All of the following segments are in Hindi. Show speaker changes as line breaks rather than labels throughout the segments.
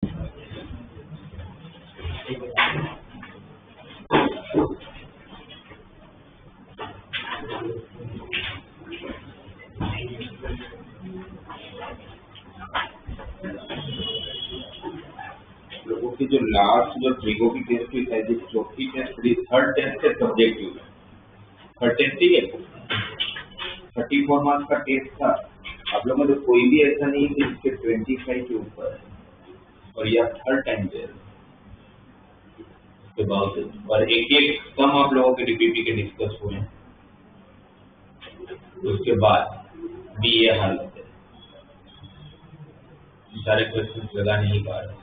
लोगों की जो लास्ट जो ट्रिगो की टेस्ट हुई है, जो चौथी टेस्ट हुई, थर्ड टेस्ट है सब्जेक्टिव है, थर्ड टेस्ट ठीक है, 34 मार्क्स का टेस्ट था। आप लोगों में तो कोई भी ऐसा नहीं है कि जिसके 25 के ऊपर है, और यह थर्ड टाइम दे और एक कम आप लोगों के डीपीपी के डिस्कस हुए हैं। उसके बाद भी ये हालत है, सारे क्वेश्चन लगा नहीं पा रहे।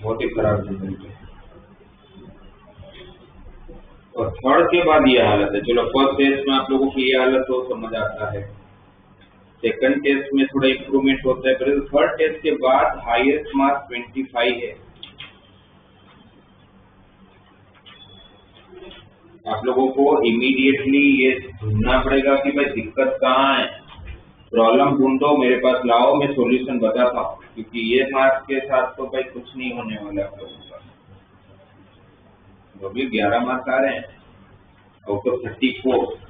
बहुत ही खराब रिजल्ट है। और थर्ड के बाद ये हालत है। चलो फर्स्ट टेस्ट में आप लोगों की ये हालत हो समझ आता है, सेकंड टेस्ट में थोड़ा इम्प्रूवमेंट होता है, पर थर्ड टेस्ट के बाद हाईएस्ट मार्क्स 25 है। आप लोगों को इमीडिएटली ये ढूंढना पड़ेगा कि भाई दिक्कत कहाँ है, प्रॉब्लम ढूंढो, मेरे पास लाओ, मैं सॉल्यूशन बताता हूँ, क्योंकि ये मार्क्स के साथ तो भाई कुछ नहीं होने वाला आप लोगों का। तो भी 11 मार्क्स आ रहे हैं और तो 34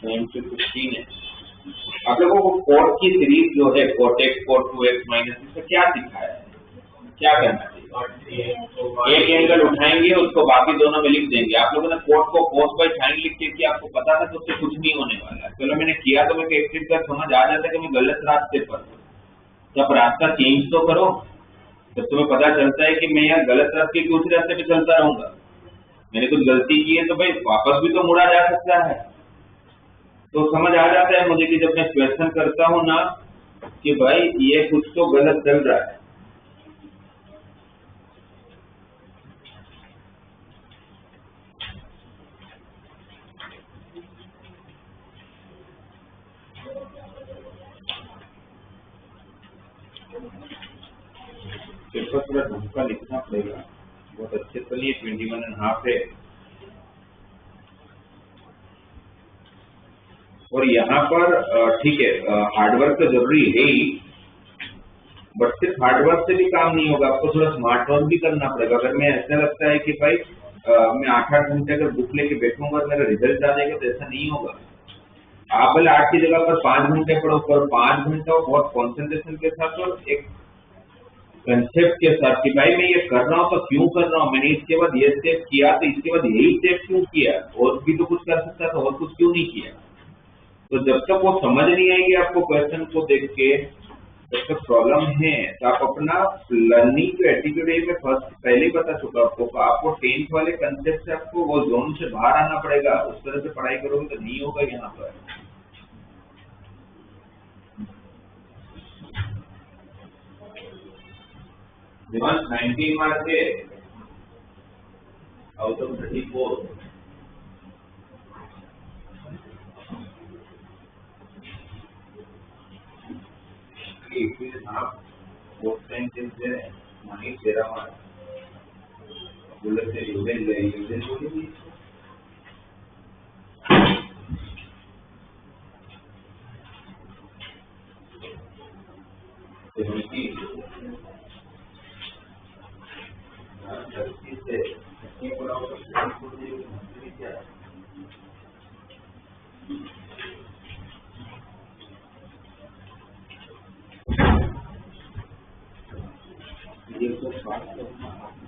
9-15 है। आप लोगों को कोट की सीरीज जो है कोटेक्स कोट 2x माइनस, इसका क्या दिखाया है, क्या करना चाहिए? एक एंगल उठाएंगे, उसको बाकी दोनों में लिख देंगे। आप लोगों ने कोट को कोस बाय साइन लिख के किया, आपको पता था तो उससे कुछ नहीं होने वाला है। चलो मैंने किया तो मेरे एक चीज का समझ आ जाता है कि मैं गलत रास्ते पर, तब रास्ता चेंज तो करो। जब तुम्हें पता चलता है कि मैं यहाँ गलत रास्ते के दूसरे रास्ते पे चलता रहूंगा, मैंने कुछ गलती की है, तो भाई वापस भी तो मुड़ा जा सकता है। तो समझ आ जाता है मुझे कि जब मैं क्वेश्चन करता हूँ ना कि भाई ये कुछ तो गलत चल रहा है। पेपर थोड़ा ढंग का लिखना पड़ेगा, बहुत अच्छे तो नहीं, 21.5 है। और यहाँ पर ठीक है, हार्डवर्क तो जरूरी है ही, बट सिर्फ हार्डवर्क से भी काम नहीं होगा, आपको थोड़ा स्मार्ट वर्क भी करना पड़ेगा। अगर मैं ऐसा लगता है कि भाई मैं 8-8 घंटे अगर बुक लेके बैठूंगा और मेरा रिजल्ट आ जाएगा, तो ऐसा नहीं होगा। आप भले 8 की जगह पर 5 घंटे पढ़ो, पर 5 घंटा बहुत कॉन्सेंट्रेशन के साथ और एक कंसेप्ट के साथ कि भाई मैं ये कर रहा हूँ तो क्यों कर रहा हूँ, मैंने इसके बाद ये स्टेप किया तो इसके बाद यही स्टेप क्यों किया, और भी तो कुछ कर सकता था, और कुछ क्यों नहीं किया। तो जब तक वो समझ नहीं आएगी आपको क्वेश्चन को देख के, जब तक प्रॉब्लम है, तो आप अपना लर्निंग जो एटीट्यूड है, मैं फर्स्ट पहले ही बता चुका आपको 10th वाले कंसेप्ट से आपको वो जोन से बाहर आना पड़ेगा। उस तरह से पढ़ाई करोगे तो नहीं होगा यहाँ पर। दिमाग 19 मार्क्स है आउट ऑफ 34। आप फोर्थ टाइम से माइनस 13 मार्क्स बोले थे, यूनिट बोली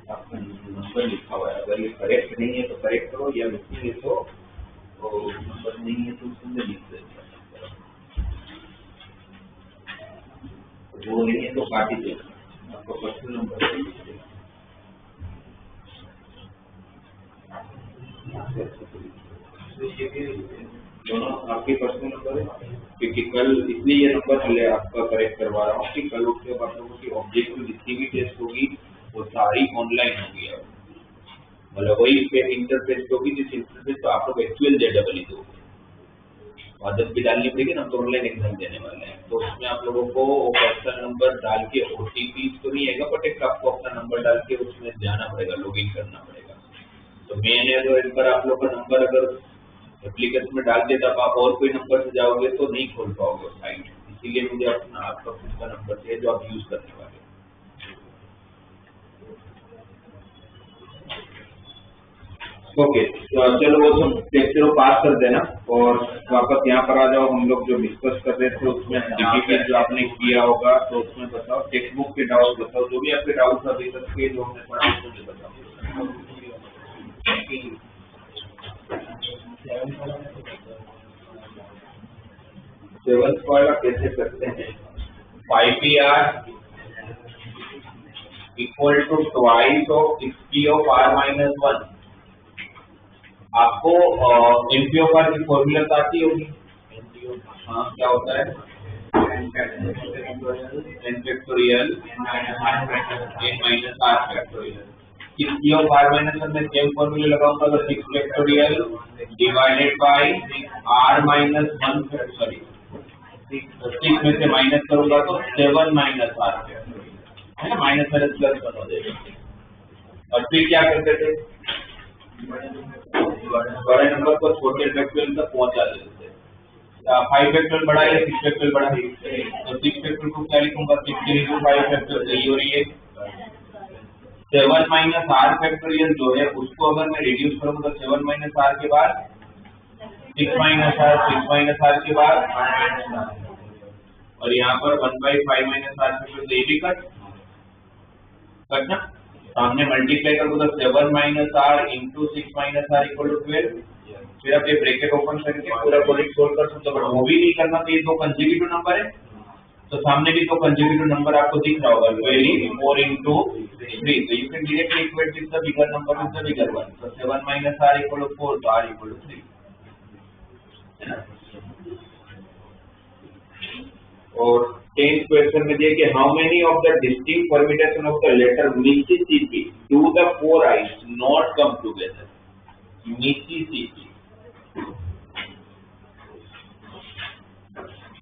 आपका नंबर लिखा हुआ है, अगर ये करेक्ट नहीं है तो करेक्ट करो, या मिसिंग है तो नंबर नहीं है तो उसमें लिख देना, वो नहीं है तो काट ही देना, आपको पर्सनल नंबर दोनों आपके पर्सनल नंबर है, क्योंकि कल इसलिए ये नंबर आपका करेक्ट करवा रहा हूँ कि कल उठ के आप लोगों की ऑब्जेक्टिव जितनी भी टेस्ट होगी वो सारी ऑनलाइन होगी। अब मतलब वही इंटरफेस होगी, जिस इंटरफेस तो आप लोग एक्चुअल डेटा बनी दोगे, आदत भी डालनी पड़ेगी ना, तो ऑनलाइन एग्जाम देने वाले हैं, तो उसमें आप लोगों को पर्सनल नंबर डाल के OTP डाल के उसमें जाना पड़ेगा, लॉगिन करना पड़ेगा। तो मेन है तो इन पर आप लोग का नंबर अगर एप्लीकेशन में डाल के तब आप और कोई नंबर से जाओगे तो नहीं खोल पाओगे साइट, इसीलिए मुझे अपना आपका खुद का नंबर चाहिए जो आप यूज करने वाले। ओके, तो चलो वो सब देखते रहो, पास कर देना और वापस यहाँ पर आ जाओ। हम लोग जो डिस्कस कर रहे थे उसमें डीपीपी जो आपने किया होगा तो उसमें बताओ, टेक्स्ट बुक के डाउट बताओ, जो भी आपके डाउट अभी तक के जो हमने पढ़ा मुझे बताओ। 7th वाला कैसे करते हैं? 5PR equal to twice of 60 of R minus 1। आपको एनपी ऑफ आर की फॉर्मूला आती होगी? हाँ, क्या होता है? n factorial n minus r factorial. 60 of R minus 1 में सेम फॉर्मूला लगाऊंगा तो 6 factorial divided by R minus 1, sorry 6 में से माइनस करूंगा तो 7 माइनस R फैक्टोरियल, है ना, माइनस माइनस प्लस बन हो जाएगा। और फिर क्या करते थे? बड़े नंबर को छोटे फैक्टोरियल तक पहुंचा देते थे। 5 फैक्टोरियल बड़ा है, 6 फैक्टोरियल बड़ा है, तो 6 फैक्टोरियल को क्या लिखूंगा? 6 into 5 फैक्टोरियल यही हो रही है। 7 माइनस R फैक्टोरियल जो है उसको अगर मैं रिड्यूस करूंगा तो 7 माइनस R के बाद 6 माइनस R, 6 माइनस R के बाद, और यहाँ पर 1/5 माइनस R फैक्टोरियल, ये भी कट ना, सामने मल्टीप्लाई कर दो 7 minus R into 6 minus R equal to 12। फिर आप ये ब्रैकेट ओपन करके पूरा प्रोडक्ट सोल्व कर सकते हो, वो भी नहीं करना तो ये दो कंसेक्यूटिव नंबर है तो सामने भी दो कंसेक्यूटिव नंबर आपको दिख रहा होगा, 4 into 3, तो you can directly equate with the bigger number with the bigger one. तो 7 माइनस R इक्वल टू 4, तो R इक्वल टू 3, है ना। और 10th क्वेश्चन में दिया कि how many of the distinct permutation of the letter Mississippi do the 4 I's not come together? Mississippi,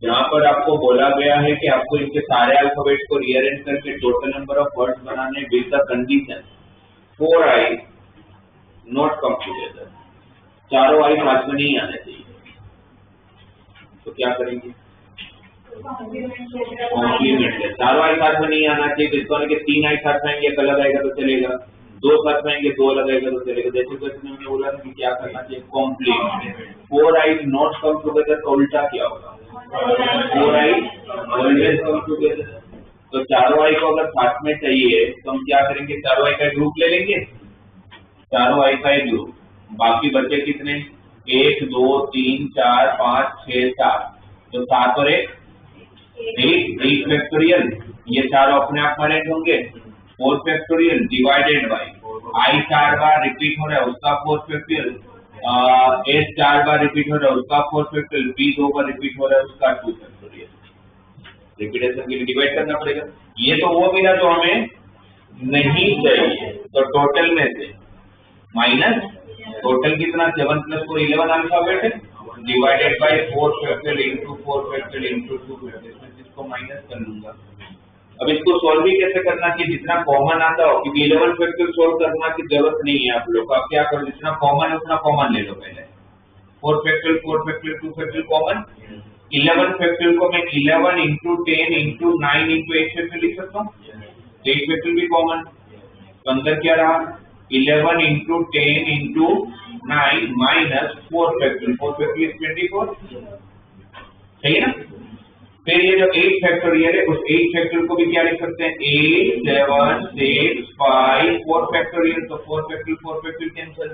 यहाँ पर आपको बोला गया है कि आपको इनके सारे अल्फाबेट को रीअरेंज करके टोटल नंबर ऑफ वर्ड्स बनाने with the condition 4 I's not come together, चारों आइज साथ में नहीं आने चाहिए। तो क्या करेंगे? कॉम्प्लीमेंट है, चारों आइज साथ में नहीं आना चाहिए, तो इसको कि 3 आइज साथ में आएंगे एक अलग आएगा तो चलेगा, 2 साथ में आएंगे 2 अलग आएगा तो चलेगा। जैसे क्वेश्चन में बोला था कि क्या करना चाहिए? Complement. 4 I's not come together का उल्टा क्या होगा? 4 आइज ऑलवेज कम टुगेदर। तो चारों आई को अगर साथ में चाहिए तो हम क्या करेंगे? चारों आई का ग्रुप ले लेंगे, चारों आई का ग्रुप, बाकी बचे कितने? 1 2 3 4 5 6 7, तो 7 और 1 8 फैक्टोरियल, ये चारों अपने आप में रेंज होंगे। 4 factorial divided by I 4 bar repeat हो रहा है उसका 4 फैक्टोरियल, एस 4 बार रिपीट हो रहा है उसका 4 फैक्टोरियल, बी 2 बार रिपीट हो रहा है उसका 2 फैक्टोरियल। रिपीटेशन के लिए डिवाइड करना पड़ेगा। ये तो वो मिला जो हमें नहीं चाहिए, तो टोटल में से माइनस टोटल कितना? 7 + 4 11 अल्फाबेट है, divided by 4 factorial into 4 factorial into 2 factorial, इसको माइनस कर लूंगा। अब इसको सोल्व भी कैसे करना कि जितना कॉमन आता हो, क्योंकि 11 फैक्टोरियल सोल्व करना की जरूरत नहीं है आप लोग, आप क्या करो जितना कॉमन है उतना कॉमन ले लो पहले। 4 फैक्टोरियल 2 फैक्टोरियल कॉमन, 11 फैक्टोरियल को मैं 11 इंटू 10 इंटू 9 इंटू 8 फैक्टोरियल लिख सकता हूँ, 8 फैक्टोरियल भी कॉमन, तो अंदर क्या रहा? 11 into 10 into 9 minus 4 factorial, 4 factorial 24, सही है ना। फिर ये जो 8 फैक्टोरियल है उस 8 फैक्टोरियल को भी क्या लिख सकते हैं? 8 7 6 5 4 फैक्टोरियल, तो 4 फैक्टोरियल कैंसिल,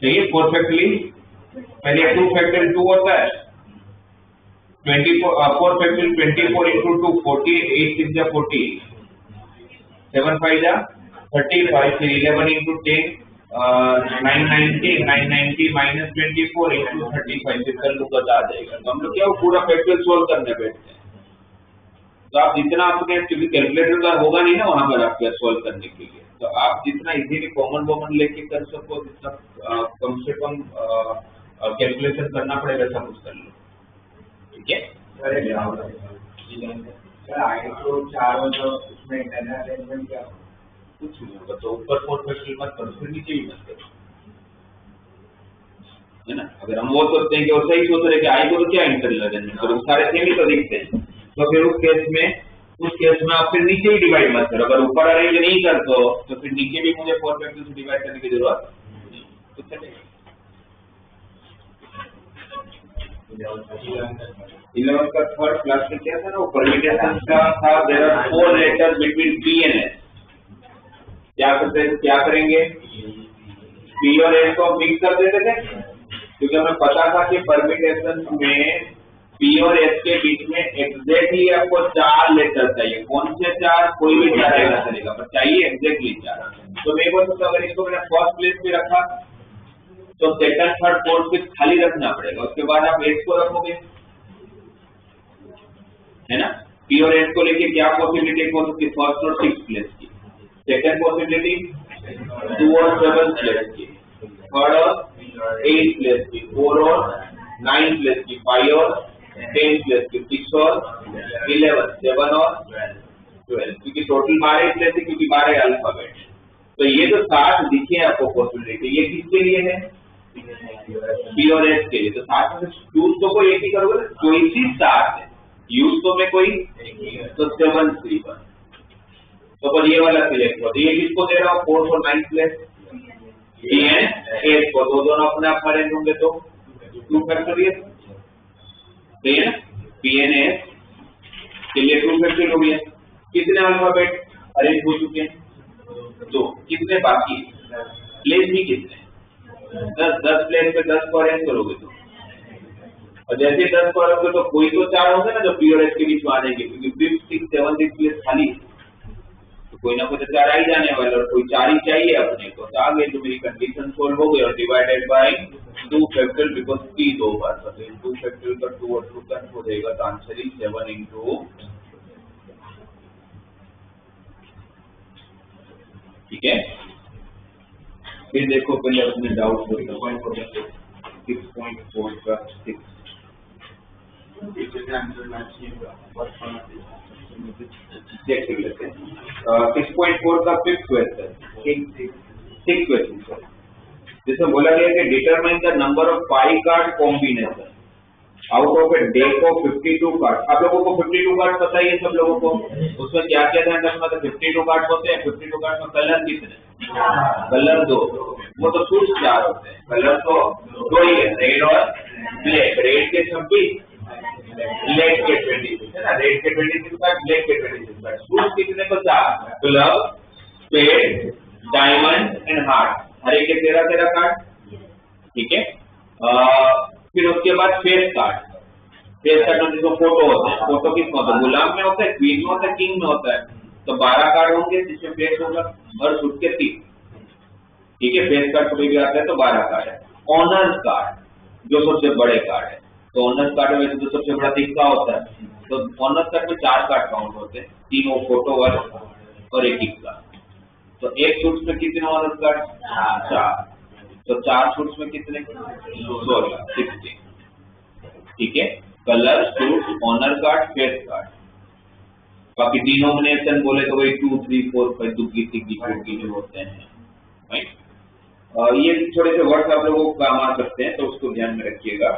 सही है। 4 फैक्टोरियल पहले 2 फैक्टोरियल 2 होता है, 4 फैक्टोरियल 24 इंटू 2 48, 6 जा 40, 7 5 जा 35, फिर 11 इंटू 10 990 माइनस 24 इंटू 35, फिर कर लूंगा तो आ जाएगा। तो हम लोग क्या पूरा फैक्टोरियल सोल्व करने बैठते हैं, तो आप जितना आपके क्योंकि कैलकुलेटर का होगा नहीं ना वहां पर आपके सोल्व करने के लिए, तो आप जितना इजीली कॉमन वॉमन लेके कर सको, जितना कम से कम कैलकुलेशन करना पड़ेगा सब कुछ कर लो, ठीक है।
आगे तो 4 हो तो उसमें इंटरनल अरेंजमेंट क्या
कुछ नहीं होगा, तो ऊपर 4 फैक्टोरियल मत करो, फिर नीचे भी मत करो, है ना। अगर हम वो सोचते हैं कि वो सही सोच रहे कि आई को तो क्या इंटरनल अरेंजमेंट करो, सारे सेम ही तो दिखते हैं, तो फिर उस केस में आप फिर नीचे ही डिवाइड मत करो। अगर ऊपर अरेंज नहीं कर तो फिर नीचे भी मुझे 4 फैक्टोरियल से डिवाइड करने की जरूरत नहीं, तो चलेगा। 11 का थर्ड क्लास में क्या था ना, वो परम्यूटेशन का था। There are 4 letters between P and S. क्या करेंगे, पी और एस को मिक्स कर देते थे, क्योंकि हमें पता था कि परम्यूटेशन में पी और एस के बीच में एग्जैक्टली आपको 4 लेटर चाहिए। कौन से 4? कोई भी 4 रहेगा चलेगा, पर चाहिए एग्जैक्टली 4। तो मेरे को तो अगर इसको मैंने फर्स्ट प्लेस पे रखा तो सेकंड थर्ड फोर्थ पे खाली रखना पड़ेगा, उसके बाद आप एस को रखोगे, है ना। पी और एस को लेके क्या पॉसिबिलिटी हो सकती है? फर्स्ट और 6 प्लेस की, सेकंड पॉसिबिलिटी 2 और 7 प्लेस की, थर्ड और 8 प्लेस की, 4 और 9 प्लेस की, 5 और 10 प्लेस की, 6 और 11, 7 और 12, क्योंकि टोटल 12 प्लेस है, क्योंकि 12 अल्फाबेट। तो ये जो 7 दिखे आपको पॉसिबिलिटी, ये किसके लिए है? पी और एस के लिए। तो 7 में यूज तो कोई एक ही करोगे ना, चॉइसेस 7 है, यूज तो मैं कोई, तो 7 3 1। तो बस ये वाला सिलेक्ट हो, तो ये किसको दे रहा हूँ? 4 और 9 प्लेस पी एंड एस को, तो दोनों अपने आप अरेंज होंगे, तो 2 फैक्टोरियल, सही है ना। पी एन एस के लिए 2 फैक्टोरियल हो गया। कितने अल्फाबेट अरेंज हो चुके हैं? 2। कितने बाकी? प्लेस भी कितने? 10 प्लेस पे 10 को अरेंज करोगे तो, और जैसे 10 करोगे तो कोई तो 4 होंगे ना जो पी और एस के बीच में आ जाएंगे, क्योंकि 5th 6th 7th प्लेस खाली है, तो कोई ना कोई तो 4 आ ही जाने वाला, और कोई 4 ही चाहिए अपने को, तो आगे जो मेरी कंडीशन सोल्व हो गई। और divided by 2 factorial, because p 2 बार, तो 2 फैक्टोरियल का 2 और 2 कैंसिल हो जाएगा, तो आंसर इज 7 into, ठीक है। फिर देखो, पहले अपने डाउट को 6.4 का 6 चेक कर लेते हैं। 6.4 का 5th क्वेश्चन, 6 क्वेश्चन, जिसमें बोला गया कि determine the number of pi card combination out of A deck of 52 card. आप लोगों को 52 कार्ड पता ही है सब लोगों को, उसमें क्या क्या ध्यान रखना था? 52 कार्ड होते हैं, 52 कार्ड में कलर कितने? कलर 2, वो तो सूट 4 होते हैं, कलर तो 2 ही है, रेड और ब्लैक। रेड के 26, ब्लैक के 26, है ना। रेड के 26 कार्ड, ब्लैक के 26 कार्ड। सूट कितने को? 4, club, spade, diamond and heart, हर एक के 13 कार्ड, ठीक है। फिर उसके बाद फेस कार्ड। फेस कार्ड में जिसको फोटो होते हैं, फोटो किसमें होता है? गुलाम में होता है, क्वीन में होता है, किंग में होता है, तो 12 कार्ड होंगे जिसमें फेस होगा, और सूट के 3, ठीक है। फेस कार्ड कोई भी आता है तो 12 कार्ड है। ऑनर्स कार्ड जो सबसे बड़े कार्ड है, तो ऑनर्स कार्ड में तो सबसे बड़ा तिक्का होता है, तो ऑनर्स कार्ड में 4 कार्ड काउंट होते हैं, 3 फोटो वाले और एक तिक्का। तो एक सूट में कितने ऑनर्स कार्ड? 4, तो 4 सूट्स में कितने? 16, 16, ठीक है। Colour, suit, honour card, face card. बाकी डिनोमिनेशन बोले तो वही 2 3 4 5 दुग्गी तिग्गी चुटकी जो होते हैं, राइट। ये थोड़े से वर्ड्स आप लोगों को काम आ सकते हैं, तो उसको ध्यान में रखिएगा।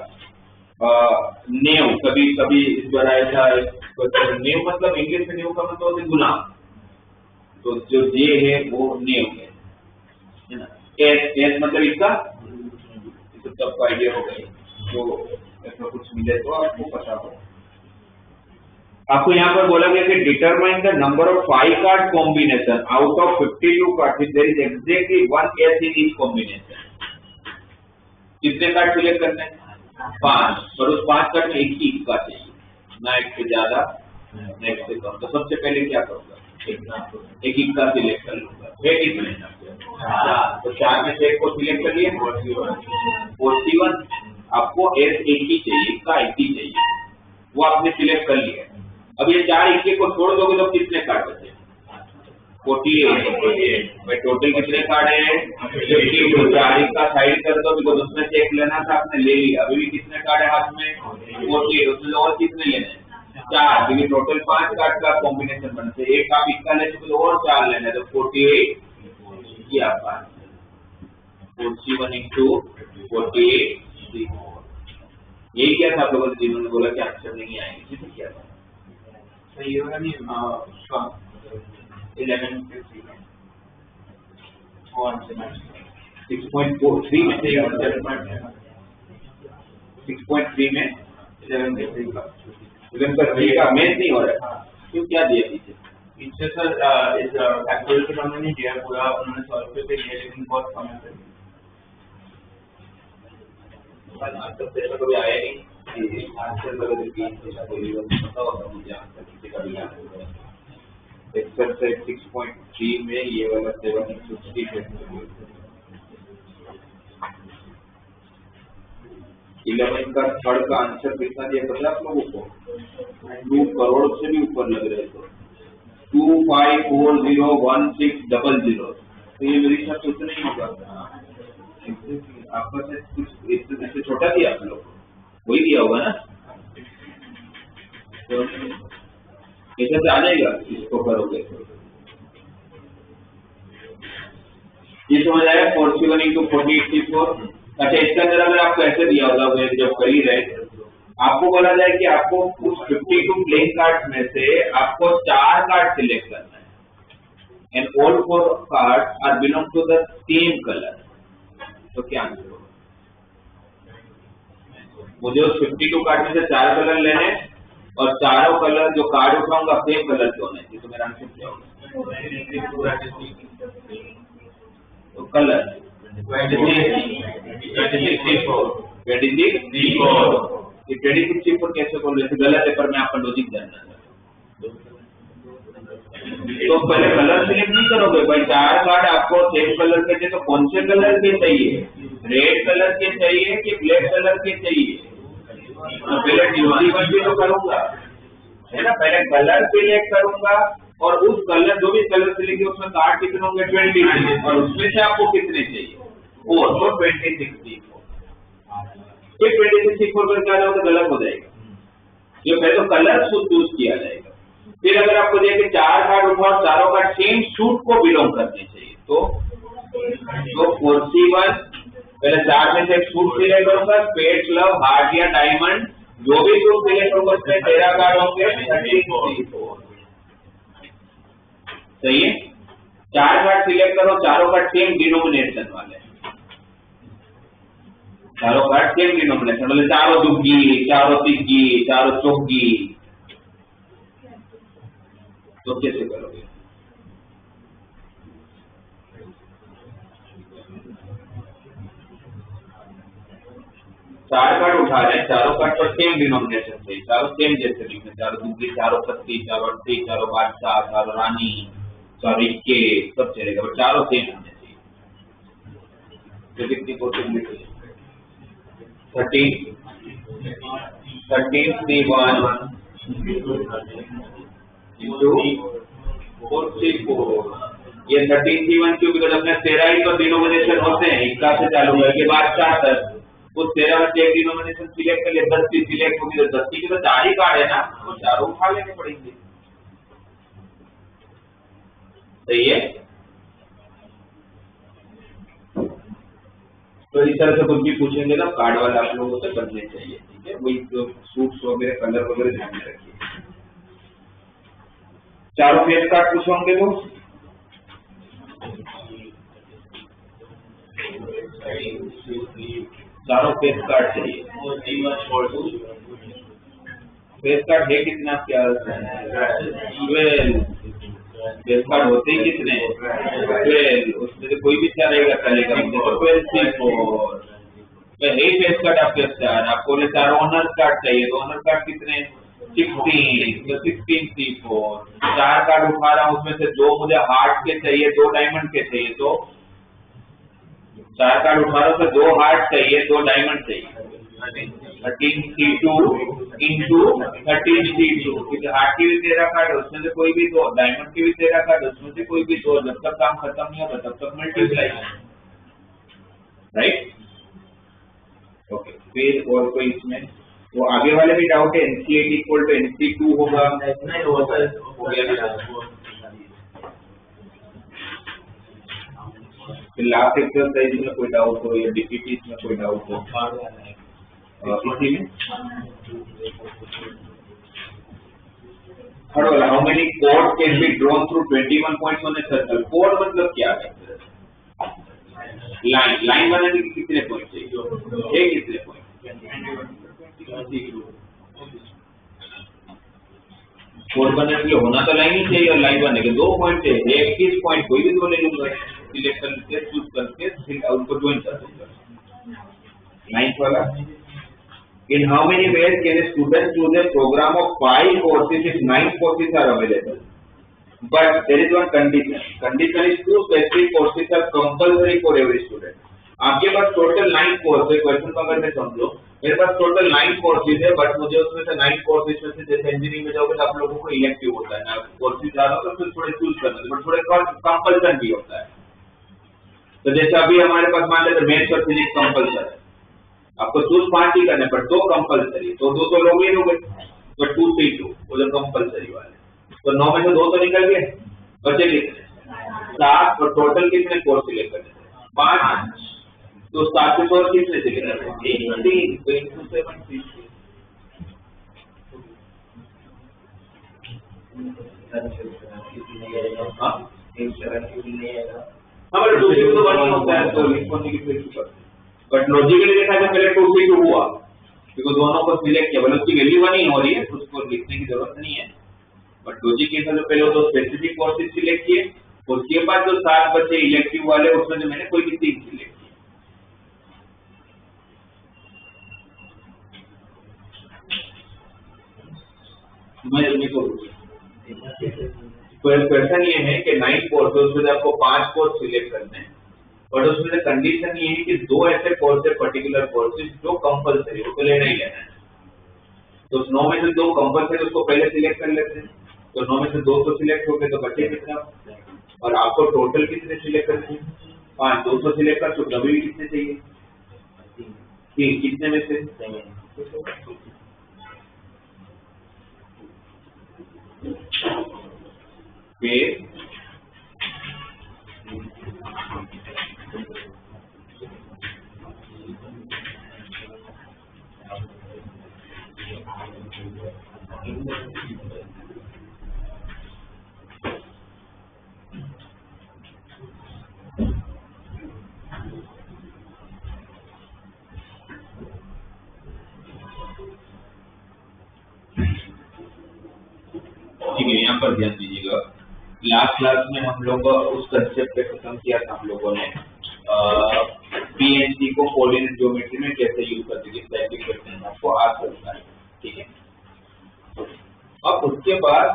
नेव, कभी कभी इस बार ऐसा नेव मतलब इंग्लिश में नेव का मतलब होता है गुलाम, तो जो जे है वो नेव है ना। एस मतलब इसका, इसको सबको आइडिया हो गई, तो ऐसा कुछ मिले तो आपको पता हो। आपको यहाँ पर बोला गया कि determine the number of 5 card combination out of 52 card, there is exactly 1 ace in each combination. कितने कार्ड सिलेक्ट करने हैं? 5, पर उस 5 कार्ड में एक ही इक्का चाहिए, ना एक से ज्यादा ना एक से कम। तो सबसे पहले क्या करूंगा? एक इक्का सिलेक्ट कर लूंगा। है कितने? 4, तो 4 में से एक को सिलेक्ट कर लिए, 41। आपको एस एक ही चाहिए, इक्का एक ही चाहिए, वो आपने सिलेक्ट कर लिया। अब ये 4 इक्के को छोड़ दोगे तो कितने कार्ड बचे? 48। भाई टोटल कितने कार्ड है? 52। 4 इक्का साइड कर दो, बिकॉज उसमें से एक लेना था, आपने ले लिया। अभी भी कितने कार्ड है हाथ में? 48। उसमें और कितने लेने हैं? 4, क्योंकि टोटल 5 कार्ड का कॉम्बिनेशन बनते हैं। एक आप इक्का ले चुके और 4 लेना है तो 48 ये आपका 41 into 48 C4। यही क्या था आप लोगों ने जिन्होंने बोला कि आंसर नहीं आएंगे, जिसे क्या था
तो ये वाला नहीं
6.43 में 6.3 में 11 का मैच नहीं हो रहा है, क्यों क्या दिया
पीछे सर इस फैक्टोरियल के सामने नहीं दिया पूरा, उन्होंने सॉल्व करके दिया लेकिन बहुत कम है।
आंसर तेरे में कभी आया नहीं कि आंसर बदल के पता होता मुझे आंसर किसी का भी याद होगा। एक्सरसाइज 6.3 में ये वाला 750 है। 11 का थर्ड का आंसर कितना दिया पता आप लोगों को? 2 करोड़ से भी ऊपर लग रहे थे। 25401600। तो ये मेरे साथ उतना ही होगा। आपका से कुछ इससे छोटा दिया आप लोग वही दिया होगा ना, तो ऐसे से आ जाएगा इसको करोगे तो। ये समझ आया 41 into 48 C4। अच्छा, इसके अंदर अगर आपको ऐसे दिया होगा जब कर ही रहे, आपको बोला जाए कि आपको उस 52 प्लेइंग कार्ड में से आपको 4 कार्ड सिलेक्ट करना है and all 4 cards are belong to the same colour, तो क्या आंसर होगा? मुझे उस 52 कार्ड में से 4 कलर लेने और चारों कलर जो कार्ड उठाऊंगा सेम कलर के होने चाहिए, तो मेरा आंसर क्या होगा? तो कलर 26 C4 कैसे बोल रहे थे? गलत है, पर मैं आपका लॉजिक जानना चाहता हूँ। तो पहले कलर सिलेक्ट नहीं करोगे भाई, 4 कार्ड आपको सेम कलर के चाहिए, तो कौन से कलर के चाहिए? रेड कलर के चाहिए कि ब्लैक कलर के चाहिए? तो पहले डिवाइड भी तो करूंगा है ना, पहले कलर सिलेक्ट करूंगा और उस कलर जो भी कलर सिलेक्ट किया उसमें कार्ड कितने होंगे? 20 और उसमें से आपको कितने चाहिए? 4, तो 26 C4। ये 26 C4 करके आ जाओ तो गलत हो जाएगा। ये पहले तो कलर चूज किया जाएगा, फिर अगर आपको देखिए कि 4 कार्ड उठाओ, चारों कार्ड सेम सूट को बिलोंग करने चाहिए, तो 41 पहले 4 में से एक सूट सिलेक्ट करूंगा, स्पेड, लव, हार्ट या डायमंड, जो भी सूट सिलेक्ट होगा उसमें 13 कार्ड होंगे। 13 C4 सही है। 4 कार्ड सिलेक्ट करो, चारों कार्ड सेम डिनोमिनेशन वाले, चारों कार्ड सेम डिनोमिनेशन मतलब चारों दुग्गी, चारों तिग्गी, चारों चौग्गी, तो कैसे करोगे? चार कार्ड उठा रहे हैं, चारों कार्ड पर सेम डिनोमिनेशन से, चारों सेम जैसे लिखने, चारों दुग्गी, चारों पत्ती, चारों अंटी, चारों बादशाह, चारों रानी, चारों इक्के, सब चलेगा, पर चारों सेम होने चाहिए। तो कितनी पॉसिबिलिटी? 13 C1 into 4 ये 13 C1 क्यों? बिकॉज अपने 13 ही तो डिनोमिनेशन होते हैं, इक्का से चालू करके बादशाह तक, उस 13 में से एक डिनोमिनेशन सिलेक्ट कर लिया, 10 की सिलेक्ट होगी, तो 10 की तो 4 ही कार्ड है ना, तो चारों उठा लेने पड़ेंगे। सही है। तो इस तरह से कुछ भी पूछेंगे ना कार्ड वाले आप लोगों से बनने चाहिए, ठीक है। वही जो सूट्स वगैरह, कलर वगैरह ध्यान में रखिए। चारों फेस कार्ड पूछोगे तो चारों फेस कार्ड चाहिए। फेस कार्ड है कितना? क्या 12 फेस कार्ड होते ही कितने? 12, उसमें से कोई भी क्या रहेगा चलेगा, तो 12 C4 है फेस कार्ड आपके चार, आपको 4 ऑनर कार्ड चाहिए, तो ऑनर कार्ड कितने? 16, तो 16 C4। 4 कार्ड उठा रहा हूँ, उसमें से 2 मुझे हार्ट के चाहिए, 2 डायमंड के चाहिए, तो 4 कार्ड उठा रहा हूँ, 2 हार्ट चाहिए, 2 डायमंड चाहिए। 13 C2 into 13 C2, क्योंकि हार्ट की भी 13 कार्ड है, उसमें से कोई भी 2, डायमंड की भी 13 कार्ड है, उसमें से कोई भी 2, जब तक काम खत्म नहीं होगा तब तक मल्टीप्लाई, राइट। ओके, फिर और कोई इसमें वो आगे वाले भी डाउट है, NC8 इक्वल टू NC2 होगा,
नहीं होता है,
हो गया ना। फिर लास्ट एक्सरसाइज में कोई डाउट हो या DPT में कोई डाउट हो इसी में। थर्ड वाला, how many code can be drawn through 21 points on a circle. Code मतलब क्या है? लाइन बनाने के कितने पॉइंट चाहिए? कितने पॉइंट? कोड बनाने के लिए होना तो लाइन ही चाहिए, और लाइन बनने के 2 पॉइंट चाहिए। 21 पॉइंट कोई भी दो ले लूंगा, सिलेक्ट करके चूज करके फिर उनको ज्वाइन कर दूंगा। नाइन्थ वाला, in how many ways can a student choose a program of 5 courses if 9 courses are available, but there is one condition is 2 specific courses are compulsory for every student। आपके पास टोटल 9 कोर्स है, क्वेश्चन को अगर मैं समझो, मेरे पास टोटल 9 कोर्सेज है, बट मुझे उसमें से 9 कोर्सेज में से, जैसे इंजीनियरिंग में जाओगे तो आप लोगों को इलेक्टिव होता है ना, कोर्सेज ज्यादा होता है तो थोड़े चूज करना है, बट थोड़े कंपल्सन भी होता है। तो जैसे अभी हमारे पास मान लेते मैथ्स और फिजिक्स कंपल्सरी है, आपको चूज 5 ही करने पर 2 कंपल्सरी, तो 2 तो लोग ही लोगे, तो 2 3 2 वो जो कंपल्सरी वाले, तो 9 में से 2 तो निकल गए, बचे कितने? 7। और टोटल कितने कोर्स सिलेक्ट करने? 5। तो 7 से और कितने सिलेक्ट करने? 3। तो 7 हमारे 2 तो बनी होता है, तो लिखने की फिर बट लॉजिकली देखा जाए पहले 2 से 2 हुआ, क्योंकि दोनों को सिलेक्ट किया, मतलब उसकी वैल्यू 1 ही हो रही है, तो उसको लिखने की जरूरत नहीं है। बट लॉजिक के हिसाब से पहले तो स्पेसिफिक कोर्सेज सिलेक्ट किए, उसके बाद जो 7 बचे इलेक्टिव वाले, उसमें जो मैंने कोई भी 3 सिलेक्ट किए। क्वेश्चन ये है कि 9 कोर्सेज में आपको 5 कोर्स सिलेक्ट करने हैं, और उसमें कंडीशन ये है कि 2 ऐसे कोर्स है, पर्टिकुलर कोर्सेज जो कंपलसरी हो, तो लेना ही लेना है। तो 9 में से 2 कंपलसरी, उसको पहले सिलेक्ट कर लेते हैं, तो 9 में से 2 तो सिलेक्ट हो गए, तो बचे कितने? और आपको टोटल कितने सिलेक्ट करने हैं? 5। 2 तो सिलेक्ट कर चुके, अभी कितने चाहिए? 3। कितने में से? फिर ठीक है, यहाँ पर ध्यान दीजिएगा। लास्ट क्लास में हम लोग उस कंसेप्ट पे खत्म किया था हम लोगों ने, PNC को कोऑर्डिनेट ज्योमेट्री में कैसे यूज करते हैं, स्टैटिक क्वेश्चन आपको आ सकता है, ठीक है। अब उसके बाद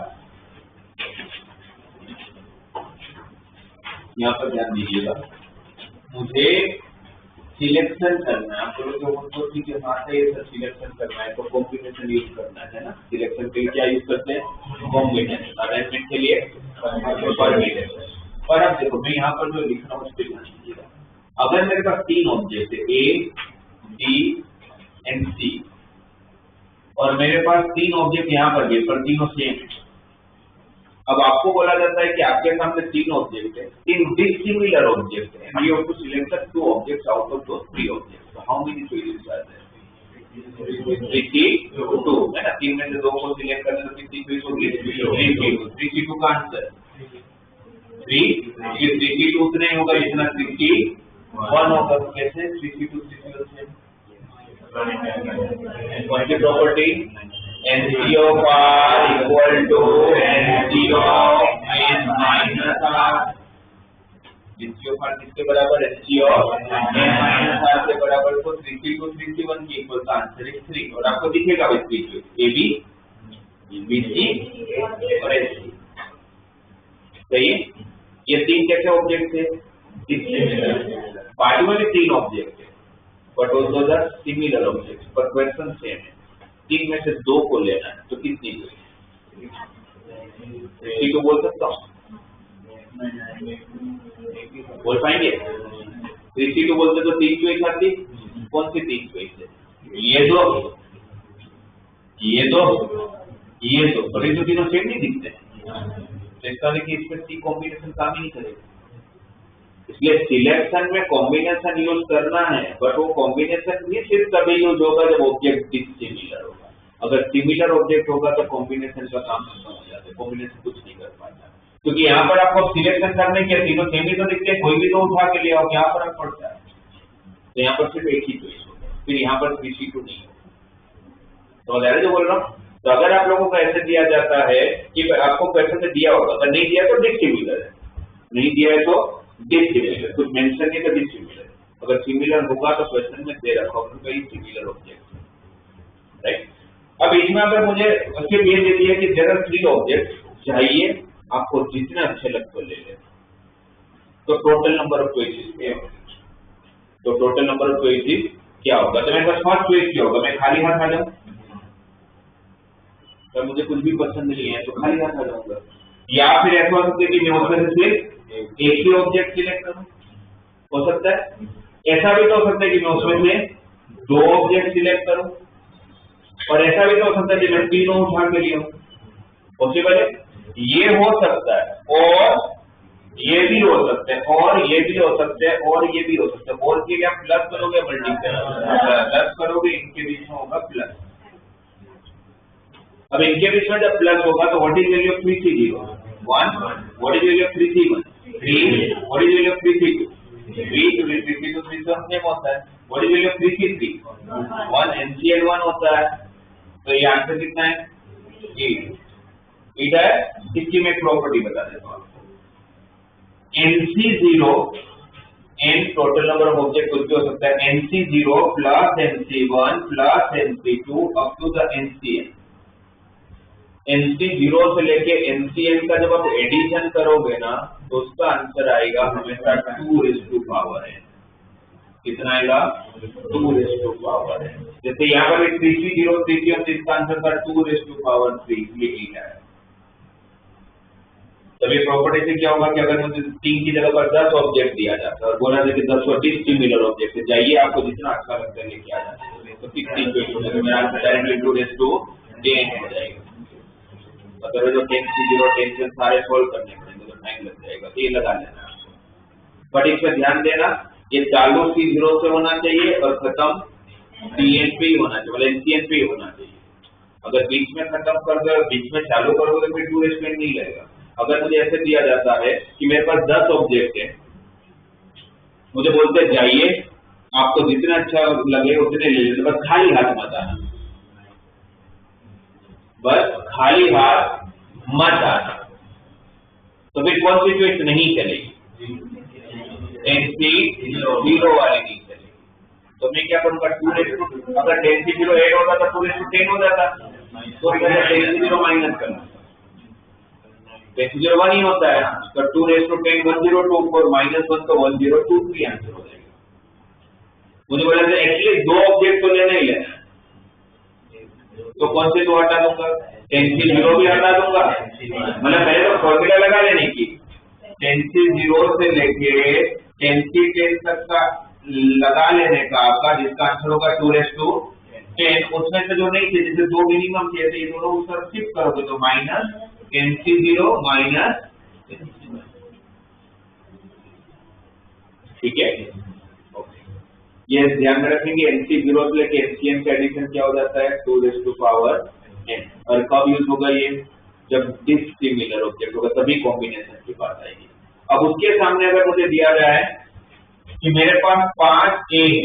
यहाँ पर ध्यान दीजिएगा, मुझे सिलेक्शन करना है, आप लोगों ठीक है, ये सब सिलेक्शन करना है, तो कॉम्बिनेशन यूज करना है ना। सिलेक्शन के लिए क्या यूज करते हैं? कॉम्बिनेशन। अरेंजमेंट के लिए परम्यूटेशन। और अब देखो, मैं यहाँ पर जो लिख रहा हूँ उस पर ध्यान दीजिएगा। अगर मेरे पास 3 ऑब्जेक्ट है, A, B एंड C, और मेरे पास 3 ऑब्जेक्ट यहाँ पर भी, पर तीनों सेम है। अब आपको बोला जाता है कि आपके सामने 3 ऑब्जेक्ट है, 3 डिसिमिलर ऑब्जेक्ट है, and you have to select the 2 objects out of those 3 objects. So how many choices are there? 3C2 है ना, 3 में से 2 को सिलेक्ट करने तो कितनी चॉइस होगी? 3C2 का आंसर 3। 3C2 उतना ही होगा जितना 3C1 होगा। कैसे 3C2 3C1? कौन सी property? NC of R equal to NC of N minus R। NC of R किसके बराबर? NC of N minus R के बराबर, तो 3C2 3C1 की इक्वल का आंसर है 3। और आपको दिखेगा भाई 3 AB, BC और SC, सही है। ये 3 कैसे ऑब्जेक्ट है? पार्टी में 3 ऑब्जेक्ट है, बट वो दो सिमिलर ऑब्जेक्ट, पर क्वेश्चन सेम है। 3 में से 2 को लेना है, तो कितनी हुई? 3 को बोल सकता हूँ, बोल पाएंगे? 3C2 बोलते तो 3 चॉइस आती। कौन सी 3 चॉइस है? ये दो, ये तो पर ये तो तीनों सेम नहीं दिखते हैं, तो इसका देखिए इसमें सी कॉम्बिनेशन काम ही नहीं करेगा। इसलिए सिलेक्शन में कॉम्बिनेशन यूज करना है, बट वो कॉम्बिनेशन भी सिर्फ तभी यूज होगा जब ऑब्जेक्ट डिसिमिलर होगा। अगर सिमिलर ऑब्जेक्ट होगा तो कॉम्बिनेशन का काम खत्म हो जाता है, कॉम्बिनेशन कुछ नहीं कर पाता, क्योंकि यहाँ पर आपको सिलेक्शन करने के तीनों सेम ही तो दिखते हैं, कोई भी तो उठा के ले आओ, क्या फर्क पड़ता है। तो यहाँ पर सिर्फ एक ही चॉइस होगा, फिर यहाँ पर 3C2 नहीं होगा। तो जो बोल रहा हूँ, तो अगर आप लोगों को ऐसे दिया जाता है कि आपको क्वेश्चन में दिया होगा, अगर नहीं दिया तो डिसिमिलर है, नहीं दिया है तो डिसिमिलर, कुछ मेंशन नहीं तो डिसिमिलर। अगर सिमिलर होगा तो क्वेश्चन में दे रखा होगा कई सिमिलर ऑब्जेक्ट, राइट। अब इसमें अगर मुझे सिर्फ ये दे दिया कि देयर आर 3 ऑब्जेक्ट, चाहिए आपको जितने अच्छे लगते ले ले, तो टोटल नंबर ऑफ चॉइसेस क्या होगा, तो टोटल नंबर ऑफ चॉइसेस क्या होगा। तो मेरे पास फर्स्ट चॉइस क्या होगा, मैं खाली हाथ आ जाऊं, तो मुझे कुछ भी पसंद नहीं है तो खाली हाथ आ जाऊंगा, या फिर ऐसा हो सकता है कि मैं उसमें से एक ही ऑब्जेक्ट सिलेक्ट करूं, हो सकता है। ऐसा भी तो हो सकता है कि मैं उसमें से 2 ऑब्जेक्ट सिलेक्ट करूं, और ऐसा भी तो हो सकता है कि मैं तीनों उठा के लिए, पॉसिबल है, ये हो सकता है, और ये भी हो सकता है, और ये भी हो सकता है, और ये भी हो सकता है। और के लिए आप प्लस करोगे मल्टीप्लाई, प्लस करोगे, इनके बीच में होगा प्लस। अब इनके बीच में जब प्लस होगा तो what is value of 3C0? 1। What is value of 3C1? 3। What is value of 3C2? 3। 3C2 3 same होता है। What is value of 3C3? 1। NCL 1 होता है। तो ये आंसर कितना है? 8 है। इसकी मैं प्रॉपर्टी बता देता हूँ आपको। NC0, n total number of object कुछ भी हो सकता है, NC0 plus NC1 plus NC2 up to the NCN। NC0 से लेके NCN का जब आप एडिशन करोगे ना, तो उसका आंसर आएगा हमेशा 2n। कितना आएगा? 2n। जैसे यहाँ पर 3C0 3C1, इसका आंसर था 2n3, ये 8 है। तभी प्रॉपर्टी से क्या होगा कि अगर मुझे 3 की जगह पर 10 ऑब्जेक्ट दिया जाता है और बोला जाए कि 10 और 10 सिमिलर ऑब्जेक्ट है, जाइए आपको जितना अच्छा लगता है लेके आ जाता है, तो 6 मेरा आंसर डायरेक्टली 2n हो जाएगा। अगर जो 10C0 10 सारे सोल्व करने पड़ेंगे तो टाइम लग जाएगा, तो ये लगा लेना। बट इसमें ध्यान देना, ये चालू C0 से होना चाहिए और खत्म CN पे ही होना चाहिए, मतलब NCN पे ही होना चाहिए। अगर बीच में खत्म कर दो, बीच में चालू करोगे तो फिर 2n नहीं लगेगा। अगर मुझे ऐसे दिया जाता है कि मेरे पास 10 ऑब्जेक्ट है, मुझे बोलते जाइए आपको जितना अच्छा लगे उतने ले लीजिए, बस खाली हाथ मत आना, बस खाली हाथ मत आना। तो फिर कौन सी चॉइस नहीं चलेगी? NC0 वाली नहीं चलेगी। तो मैं क्या करूंगा? 2 अगर 10C0 8 होता तो 2:10 हो जाता, तो 10C0 माइनस करना, 10C0 1 ही होता है, तो 2:10 1024 -1 तो 1023 आंसर हो जाएगा। मुझे बोला था एक्चुअली 2 ऑब्जेक्ट तो लेना ही लेना, तो कौन से 2 हटा दूंगा? 10C0 भी हटा दूंगा, मतलब पहले तो फॉर्मूला लगा लेने की, 10C0 से लेके 10C10 तक का लगा लेने का आपका, जिसका आंसर होगा 2:10। उसमें से जो नहीं थे, जैसे 2 मिनिमम थे, ये दोनों उस तरफ शिफ्ट करोगे तो माइनस NC0 माइनस, ठीक है, ये ध्यान में रखेंगे। NC0 से लेके NCN का एडिशन क्या हो जाता है? 2n। और कब यूज होगा ये? जब डिसिमिलर ऑब्जेक्ट होगा, तभी कॉम्बिनेशन की बात आएगी। अब उसके सामने अगर मुझे दिया गया है कि मेरे पास 5 A है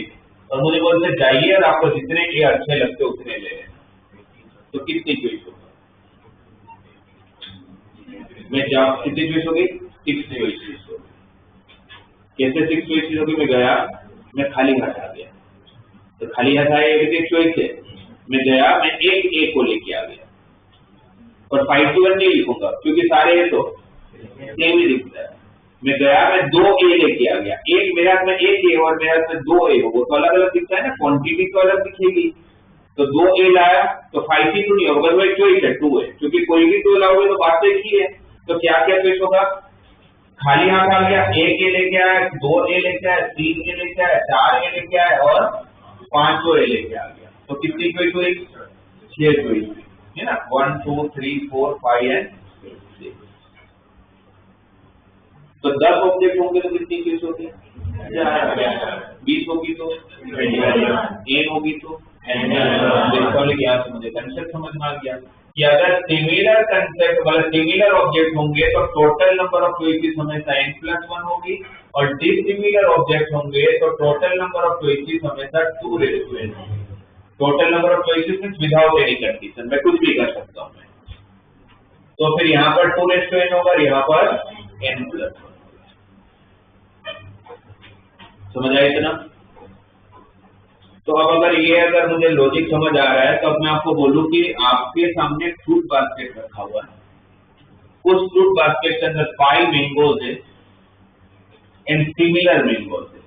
और मुझे बोलते जाइए और आपको जितने A अच्छे लगते उतने ले लेना, तो कितनी चॉइस होगी? मैं जब कितनी चॉइस होगी? 6 चॉइसेस होगी। कैसे 6 चॉइसेस होगी? मैं गया, मैं खाली हाथ आ गया, तो खाली हाथ आया, ये भी एक चॉइस है। मैं गया, मैं एक A को लेके आ गया, और 5 to 1 नहीं लिखूंगा क्योंकि सारे A तो सेम ही दिखता है। मैं गया, मैं 2 A लेके आ गया, एक मेरे हाथ में 1 A और मेरे हाथ में 2 A हो, वो तो अलग अलग दिखता है ना, क्वांटिटी तो अलग दिखेगी। तो 2 A लाया तो 5C2 नहीं होगा, वो एक चॉइस है 2 है, क्योंकि कोई भी 2 लाओगे तो बात तो एक ही है। तो क्या क्या चॉइस होगा? खाली हाथ आ गया, 1 A लेके आया, 2 A लेके आया, 3 A लेके आया, 4 A लेके आया और 5 A लेके आ गया, तो कितनी चॉइस हुई? 6 चॉइस है ना, 1 2 3 4 5 एंड 6। तो 10 ऑब्जेक्ट होंगे तो कितनी चॉइस होती है? 20 होगी तो n होगी तो यहाँ से मुझे कंसेप्ट समझ में आ गया कि अगर सिमिलर कंसेप्ट मतलब सिमिलर ऑब्जेक्ट होंगे तो टोटल नंबर ऑफ चॉइसेस हमेशा n+1 होगी, और डिसिमिलर ऑब्जेक्ट होंगे तो टोटल नंबर ऑफ चॉइसेस हमेशा 2n होगी। Total number of choices means without any condition, मैं कुछ भी कर सकता हूँ मैं। तो फिर यहाँ पर 2n होगा, यहाँ पर n+1। समझ आया इतना? तो अब अगर मुझे लॉजिक समझ आ रहा है तो अब मैं आपको बोलूं कि आपके सामने फ्रूट बास्केट रखा हुआ है। उस फ्रूट बास्केट के अंदर 5 मैंगोज है एंड सिमिलर मैंगोज है,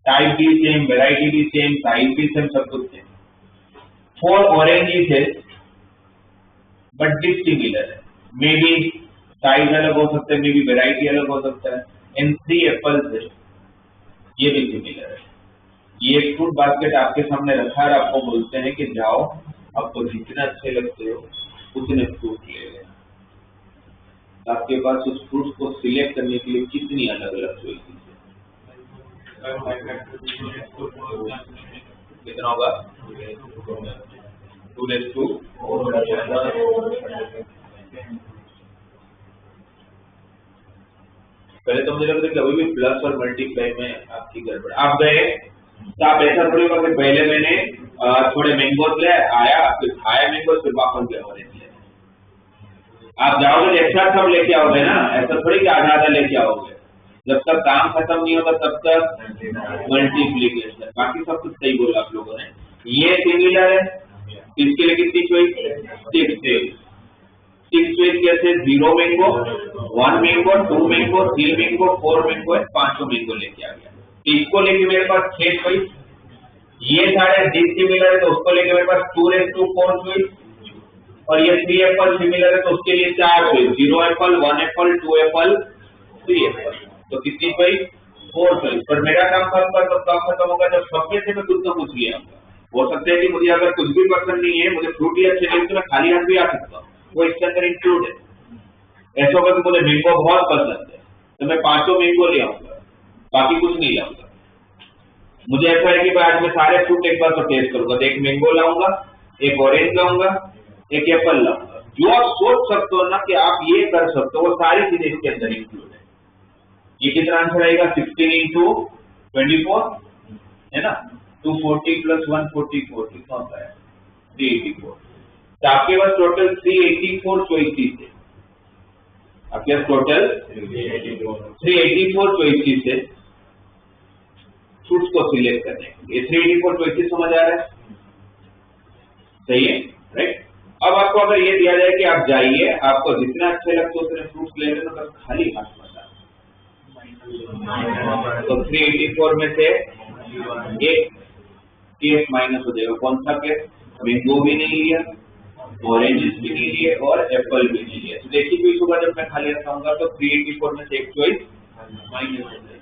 टाइप भी सेम, वेराइटी भी सेम, साइज भी सेम, सब कुछ सेम। 4 ऑरेंजेस है बट डिसिमिलर है, मे बी साइज अलग हो सकता है, मे बी वेराइटी अलग हो सकता है। एंड 3 एप्पल्स है, ये भी सिमिलर है। ये फ्रूट बास्केट आपके सामने रखा है, आपको बोलते हैं कि जाओ आपको जितने अच्छे लगते हो उतने फ्रूट ले लें। आपके पास उस फ्रूट को सिलेक्ट करने के लिए कितनी अलग अलग चॉइसेस है? कितना होगा? 2:4। पहले तो मुझे लगता है कि अभी भी प्लस और मल्टीप्लाई में आपकी गड़बड़। आप गए तो आप ऐसा थोड़ी होगा कि पहले मैंने थोड़े मैंगोज ले आया, फिर खाया मैंगोज, फिर वापस गया ऑरेंज ले। आप जाओगे एक साथ सब लेके आओगे ना, ऐसा थोड़ी कि आधा आधा लेके आओगे। जब तक काम खत्म नहीं होगा तब तक मल्टीप्लीकेशन। बाकी सब कुछ सही बोला आप लोगों ने। ये सिमिलर है, इसके लिए कितनी चॉइस? 6 चॉइस कैसे? 0 mango, 1 mango, 2 mango, 3 mango, 4 mango है, 5 मैंगो लेके आ गया। इसको लेके मेरे पास 6 चॉइस। ये सारे डिसिमिलर है तो उसको लेके मेरे पास 2:4 चॉइस, और ये 3 एप्पल सिमिलर है तो उसके लिए 4 choice, 0 Apple, 1 Apple, 2 Apple, 3 Apple. तो कितनी चॉइस? 4 चॉइस। पर मेरा काम कब खत्म होगा? जब सब में से मैं कुछ ना कुछ ले आऊंगा। हो सकता है कि मुझे अगर कुछ भी पसंद नहीं है, मुझे फ्रूट ही अच्छे नहीं तो मैं खाली हाथ भी आ सकता हूँ, वो इसके अंदर इंक्लूड है। ऐसा होगा कि मुझे मैंगो बहुत पसंद है तो मैं 5 मैंगो ले आऊंगा, बाकी कुछ नहीं लाऊंगा। मुझे ऐसा है कि आज मैं सारे फ्रूट एक बार तो टेस्ट करूंगा, तो एक मैंगो लाऊंगा, एक ऑरेंज लाऊंगा, एक एप्पल लाऊंगा। जो आप सोच सकते हो ना कि आप ये कर सकते हो, वो सारी चीजें इसके अंदर इंक्लूड है। ये कितना आंसर आएगा? 16 × 24 है ना, 240 + 144 कितना होता है? 384। तो आपके पास टोटल 384 चॉइसेस है। आपके पास टोटल 384 चॉइसेस है फ्रूट्स को सिलेक्ट करने के लिए। 384 चॉइसेस समझ आ रहा है? सही है, राइट? अब आपको अगर ये दिया जाए कि आप जाइए, आपको जितना अच्छे लगते उतने फ्रूट्स ले लेना, बस खाली हाथ मत आना। तो 384 में से एक केस माइनस हो जाएगा। कौन सा केस? मैंगो भी नहीं लिया, ऑरेंजेस भी नहीं लिए और एप्पल भी नहीं लिया। तो देखिए कोई सुबह जब मैं खाली रखाऊंगा तो 384 में से एक चॉइस माइनस हो जाएगी।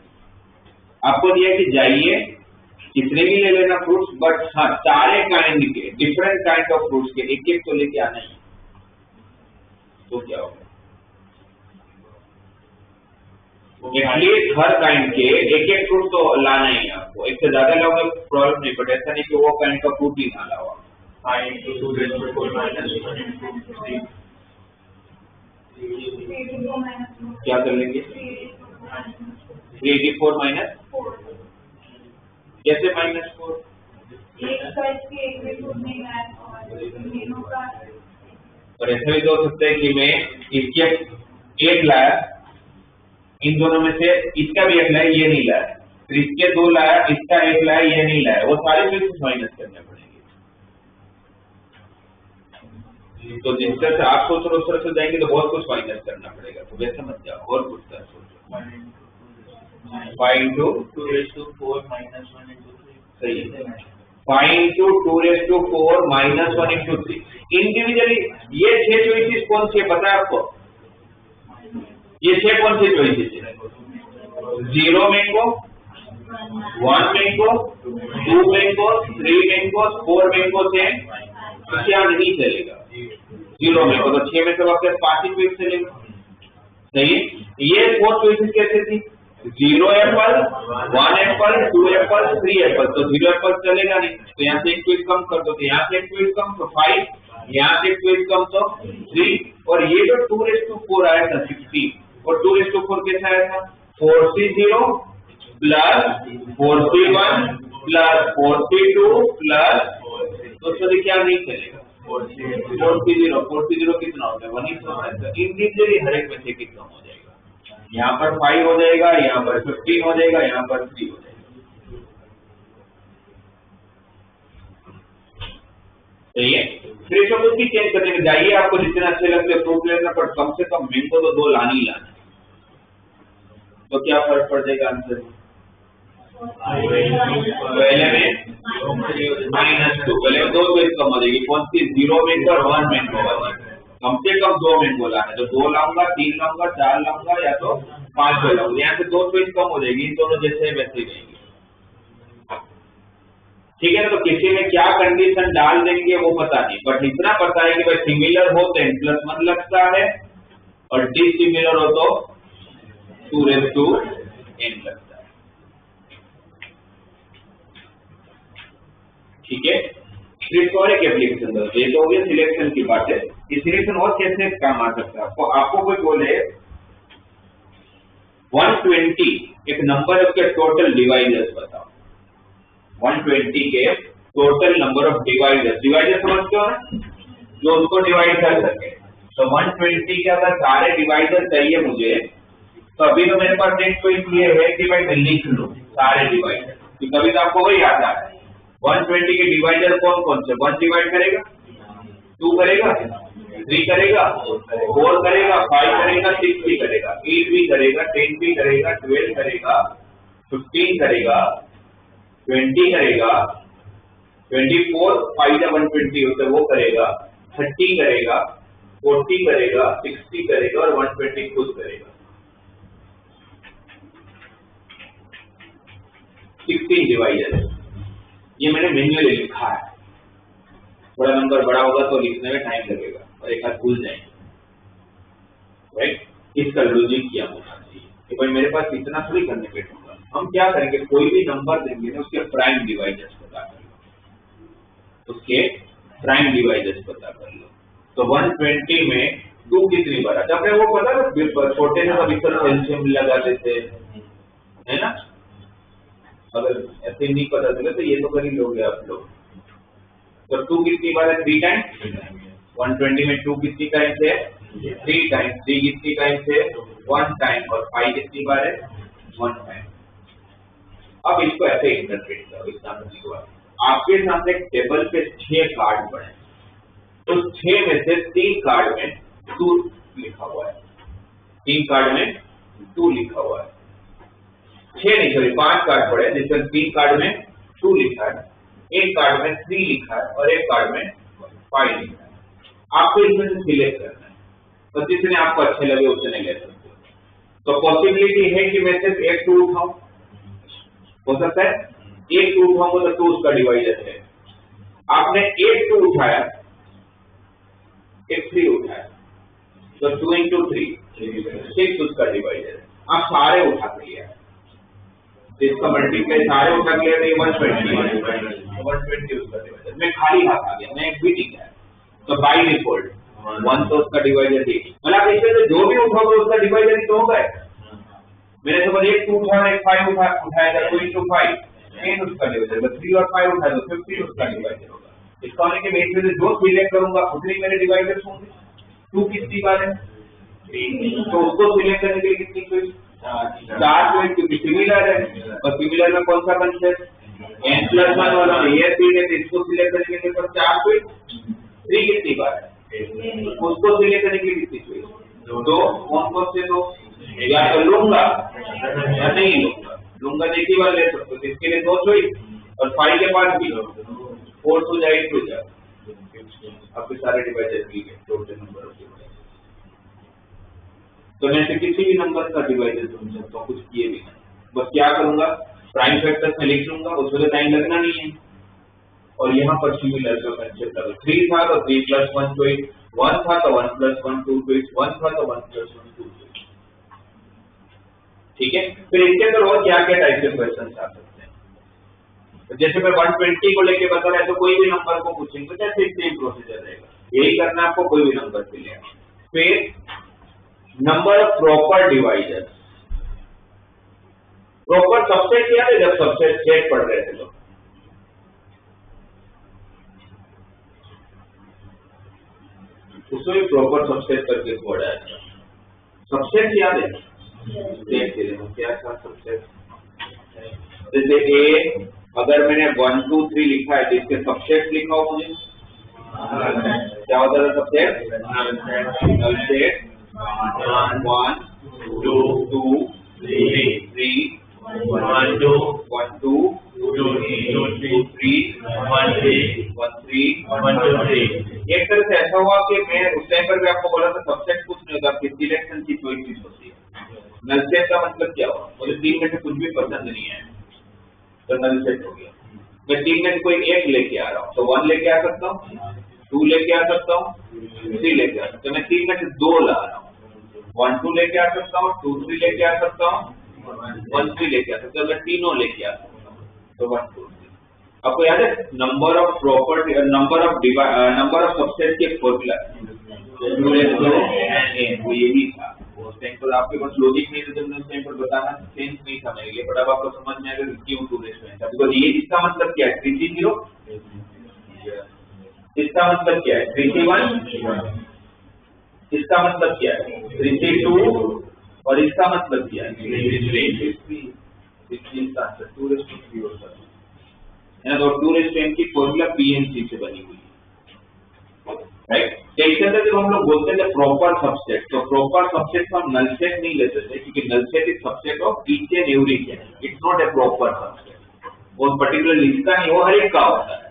आपको दिया कि जाइए कितने भी ले लेना फ्रूट्स, बट हाँ सारे काइंड के, डिफरेंट काइंड ऑफ फ्रूट्स के एक एक तो लेके आना ही। तो क्या होगा? एटलीस्ट हर काइंड के एक एक फ्रूट तो लाना ही है आपको। एक से ज्यादा लाओगे प्रॉब्लम नहीं, बट ऐसा नहीं कि वो काइंड का फ्रूट ही ना लाओ। क्या कर लेंगे? 384 माइनस कैसे? -4 और ऐसा भी तो हो सकता है कि मैं इसके एक लाया, इन दोनों में से इसका भी एक लाया, ये नहीं लाया, फिर इसके 2 लाया, इसका 1 लाया, ये नहीं लाया, वो सारे चीज माइनस करने पड़ेंगे। तो जिस तरह से आप सोच रहे उस तरह से जाएंगे तो बहुत कुछ माइनस करना पड़ेगा। तो वैसे मत जाओ, और कुछ तरह सोचो। 5 × 2⁴ - 1 × 3 सही है। 5 × 2⁴ - 1 × 3 इंडिविजुअली ये 6 चॉइसेस कौन से पता है आपको? ये 6 कौन से चॉइसेस है? 0 mango, 1 mango, 2 mango, 3 mango, 4 mango से तो क्या नहीं चलेगा 0 में, तो 6 में से आपके 5 ही ट्वीट चलेगा। सही है। ये 4 चॉइसेस कैसे थी? 0 एप्पल, 1 एप्पल, 2 एप्पल, 3 एप्पल, तो 0 एप्पल चलेगा नहीं, तो यहाँ से एक ट्वीट कम कर दो, तो यहाँ से एक ट्वीट कम तो 5, यहाँ से एक ट्वीट कम तो 3, और ये जो 2:4 आया था 60, और 2:4 कैसा आया था? 4C0 plus 4C1 plus 4C2 plus, तो उसमें क्या नहीं चलेगा? 4C0 कितना होता है? 1 ही होता है। तो इंडिविजुअली हर एक में से कितना हो जाएगा? यहाँ पर 5 हो जाएगा, यहाँ पर 15 हो जाएगा, यहाँ पर 3 हो जाएगा। सही है। फिर इसको कुछ भी चेंज करने में जाइए, आपको जितने अच्छे लगते हैं फ्रूट लेना, पर कम से कम मैंगो तो 2 लाना ही लाना। तो क्या फर्क पड़ जाएगा आंसर में? पहले में -2, पहले 2 चॉइस कम हो जाएगी। कौन सी? 0 मैंगो और 1 मैंगो वाली। कम से कम 2 मैंगो लाना है, तो 2 लाऊंगा, 3 लाऊंगा, 4 लाऊंगा, या तो 5 लाऊंगा। यहाँ से 2 चॉइस कम हो जाएगी, इन दोनों जैसे वैसे ही रहेंगे। ठीक है। तो किसी में क्या कंडीशन डाल देंगे वो पता नहीं, बट इतना पता है कि भाई सिमिलर हो तो n+1 लगता है, और डिसिमिलर हो तो 2n लगता है। ठीक है। फिर और एक एप्लीकेशन दो, ये तो हो गया सिलेक्शन की बात है। ये सिलेक्शन और कैसे काम आ सकता है? आपको कोई बोले 120 एक नंबर है, उसके टोटल डिवाइजर्स बताओ। 120 के total number of divisors, divisor समझते हो ना, जो उसको डिवाइड कर सके। तो 120 के अगर सारे डिवाइजर चाहिए मुझे, तो अभी तो मेरे पास एक चॉइस ये है कि भाई मैं लिख लूं सारे डिवाइजर, तो कभी तो आपको वही आता है 120 के डिवाइजर कौन कौन से? 1 डिवाइड करेगा, 2 करेगा, 3 करेगा, 4 करेगा, 5 करेगा, 6 भी करेगा, 8 भी करेगा, 10 भी करेगा, 12 करेगा, 15 करेगा, 20 करेगा, 24 5 या 120 होता है वो करेगा, 30 करेगा, 40 करेगा, 60 करेगा, और 120 खुद करेगा। 16 डिवाइजर है। ये मैंने मैन्युअली लिखा है, थोड़ा नंबर बड़ा होगा तो लिखने में टाइम लगेगा और एक हाथ भूल जाएंगे, राइट। इसका लॉजिक क्या होना चाहिए कि भाई मेरे पास इतना थोड़ी करने पे होगा। हम क्या करेंगे, कोई भी नंबर देंगे ना, उसके प्राइम डिवाइजर्स पता कर लो, उसके प्राइम डिवाइजर्स पता कर लो। तो 120 में 2 कितनी बार आता है? वो पता है, छोटे से सब इक्वल एलसीएम लगा देते है ना। अगर ऐसे नहीं पता चले तो ये तो कर ही लोगे आप लोग। तो 2 कितनी बार है? 3 टाइम। 120 में 2 कितनी टाइम्स है? 3 टाइम्स। 3 कितनी टाइम्स है? 1 टाइम। और 5 कितनी बार है? 1 टाइम। अब इसको ऐसे इंटरप्रेट करो, इतना आपके सामने एक टेबल पे 6 कार्ड पड़े, तो 6 में से 3 कार्ड में 2 लिखा हुआ है, 3 कार्ड में 2 लिखा हुआ है। 6 नहीं, सॉरी 5 कार्ड पड़े, जिसमें 3 कार्ड में 2 लिखा है, एक कार्ड में 3 लिखा है, और एक कार्ड में 5 लिखा है। आपको इसमें से सिलेक्ट करना है, तो जितने आपको अच्छे लगे उतने ले सकते हो। तो पॉसिबिलिटी है कि मैं सिर्फ एक 2 उठाऊं, हो सकता है एक 2 उठाऊंगा तो 2 उसका डिवाइजर है। आपने एक 2 उठाया, एक 3 उठाया, तो 2 into 3 6 उसका डिवाइजर है। आप सारे उठा के लिया, इसका मल्टीप्लाई सारे उठा के लिए 120 उसका डिवाइजर। मैं खाली हाथ आ गया, मैं एक भी नहीं किया, तो बाई डिफॉल्ट 1 तो उसका डिवाइजर ही, मतलब इसमें जो भी उठाओगे उसका डिवाइजर ही तो होगा। मैंने समझ एक 2 उठाया, एक 5 उठाएगा, 2 into 5 10 उसका डिवाइजर, 3 और 5 उठाया तो 15 उसका डिवाइजर होगा। इसका होने के मैं इसमें से जो सिलेक्ट करूंगा उतने मेरे डिवाइजर होंगे। 2 कितनी बार है? 3, तो उसको सिलेक्ट करने के लिए कितनी चॉइस? 4 चॉइस, क्योंकि सिमिलर है, और सिमिलर में कौन सा कंसेप्ट? n+1 वाला ये 3 है, तो इसको सिलेक्ट करने के लिए 4 चॉइस। 3 कितनी बार है? उसको सिलेक्ट करने के लिए कितनी चॉइस? 2। कौन कौन से 2? या तो लूंगा या नहीं लूंगा, लूंगा तो एक ही बार ले सकते हो, इसके लिए 2 चॉइस, और 5 के पास भी 4 to 8 to 4 आपके सारे डिवाइजर की टोटल नंबर ऑफ डिवाइजर। तो मैं से किसी भी नंबर का डिवाइजर चुन सकता हूँ, कुछ किए भी नहीं, बस क्या करूंगा, प्राइम फैक्टर्स में लिख लूंगा, उसमें तो टाइम लगना नहीं है। और यहाँ पर सिमिलर का कंसेप्ट लगा। 3 था तो 3 + 1 तो 1 था तो 1 + 1 2 तो 1 था तो 1 + 1 2। ठीक है, फिर इसके अंदर और क्या क्या टाइप के क्वेश्चन आ सकते हैं। तो जैसे मैं 120 को लेके बता रहा है तो कोई भी नंबर को पूछेंगे तो ऐसे सेम प्रोसीजर रहेगा, यही करना है आपको, कोई भी नंबर मिलेगा। फिर number of proper divisors, proper subset क्या है, जब सबसेट सेट पढ़ रहे थे तो उसमें प्रॉपर सबसेट करके पढ़ा है। सबसेट याद है, देख लिए क्या था सबसेट। जैसे ए अगर मैंने 1 2 3 लिखा है तो इसके सबसेट लिखा हो मुझे, क्या होता है सबसेट? Null set 1 2 2 3 1 2 1 2 2 3 1 3 1 2 3। एक तरह से ऐसा हुआ कि मैं उस टाइम पर भी आपको बोला था सबसेट कुछ नहीं होता, आपकी सिलेक्शन की चॉइस होती है। नल सेट का मतलब क्या हुआ, मुझे 3 में से कुछ भी पसंद नहीं है तो नल सेट हो गया। मैं 3 में से कोई एक लेके आ रहा हूँ तो 1 लेके आ सकता हूँ, 2 लेके आ सकता हूँ, 3 लेके आ सकता हूँ। मैं 3 में से 2 ला रहा हूँ, 1 2 लेके आ सकता हूँ, 2 3 लेके आ सकता हूँ, 1 3 लेके आ सकता हूँ। मैं तीनों लेके आ सकता हूँ तो 1 2 3। आपको याद है number of property, number of subset के फॉर्मूला यही था। उस टाइम पर आपके पास लॉजिक नहीं था, जब उस टाइम पर बताना सेंस नहीं था मेरे लिए, बट अब आपको समझ में आएगा क्यों 2 रेज़ में था। बिकॉज़ ये इसका मतलब क्या है 3 0, इसका मतलब क्या है 3 1, इसका मतलब क्या है 3 2 और इसका मतलब क्या है 3 इसका आंसर 2 रेज़ टू 3 होता है। तो 2 रेज़ टू n की फॉर्मूला PNC से बनी हुई है, राइट। तो इसके अंदर जब हम लोग बोलते हैं प्रॉपर सबसेट, तो प्रॉपर सबसेट को हम नल सेट नहीं लेते थे, क्योंकि null set is subset of each and every set, it's not a proper subset. वो पर्टिकुलर लिखता नहीं, वो हर एक का होता है,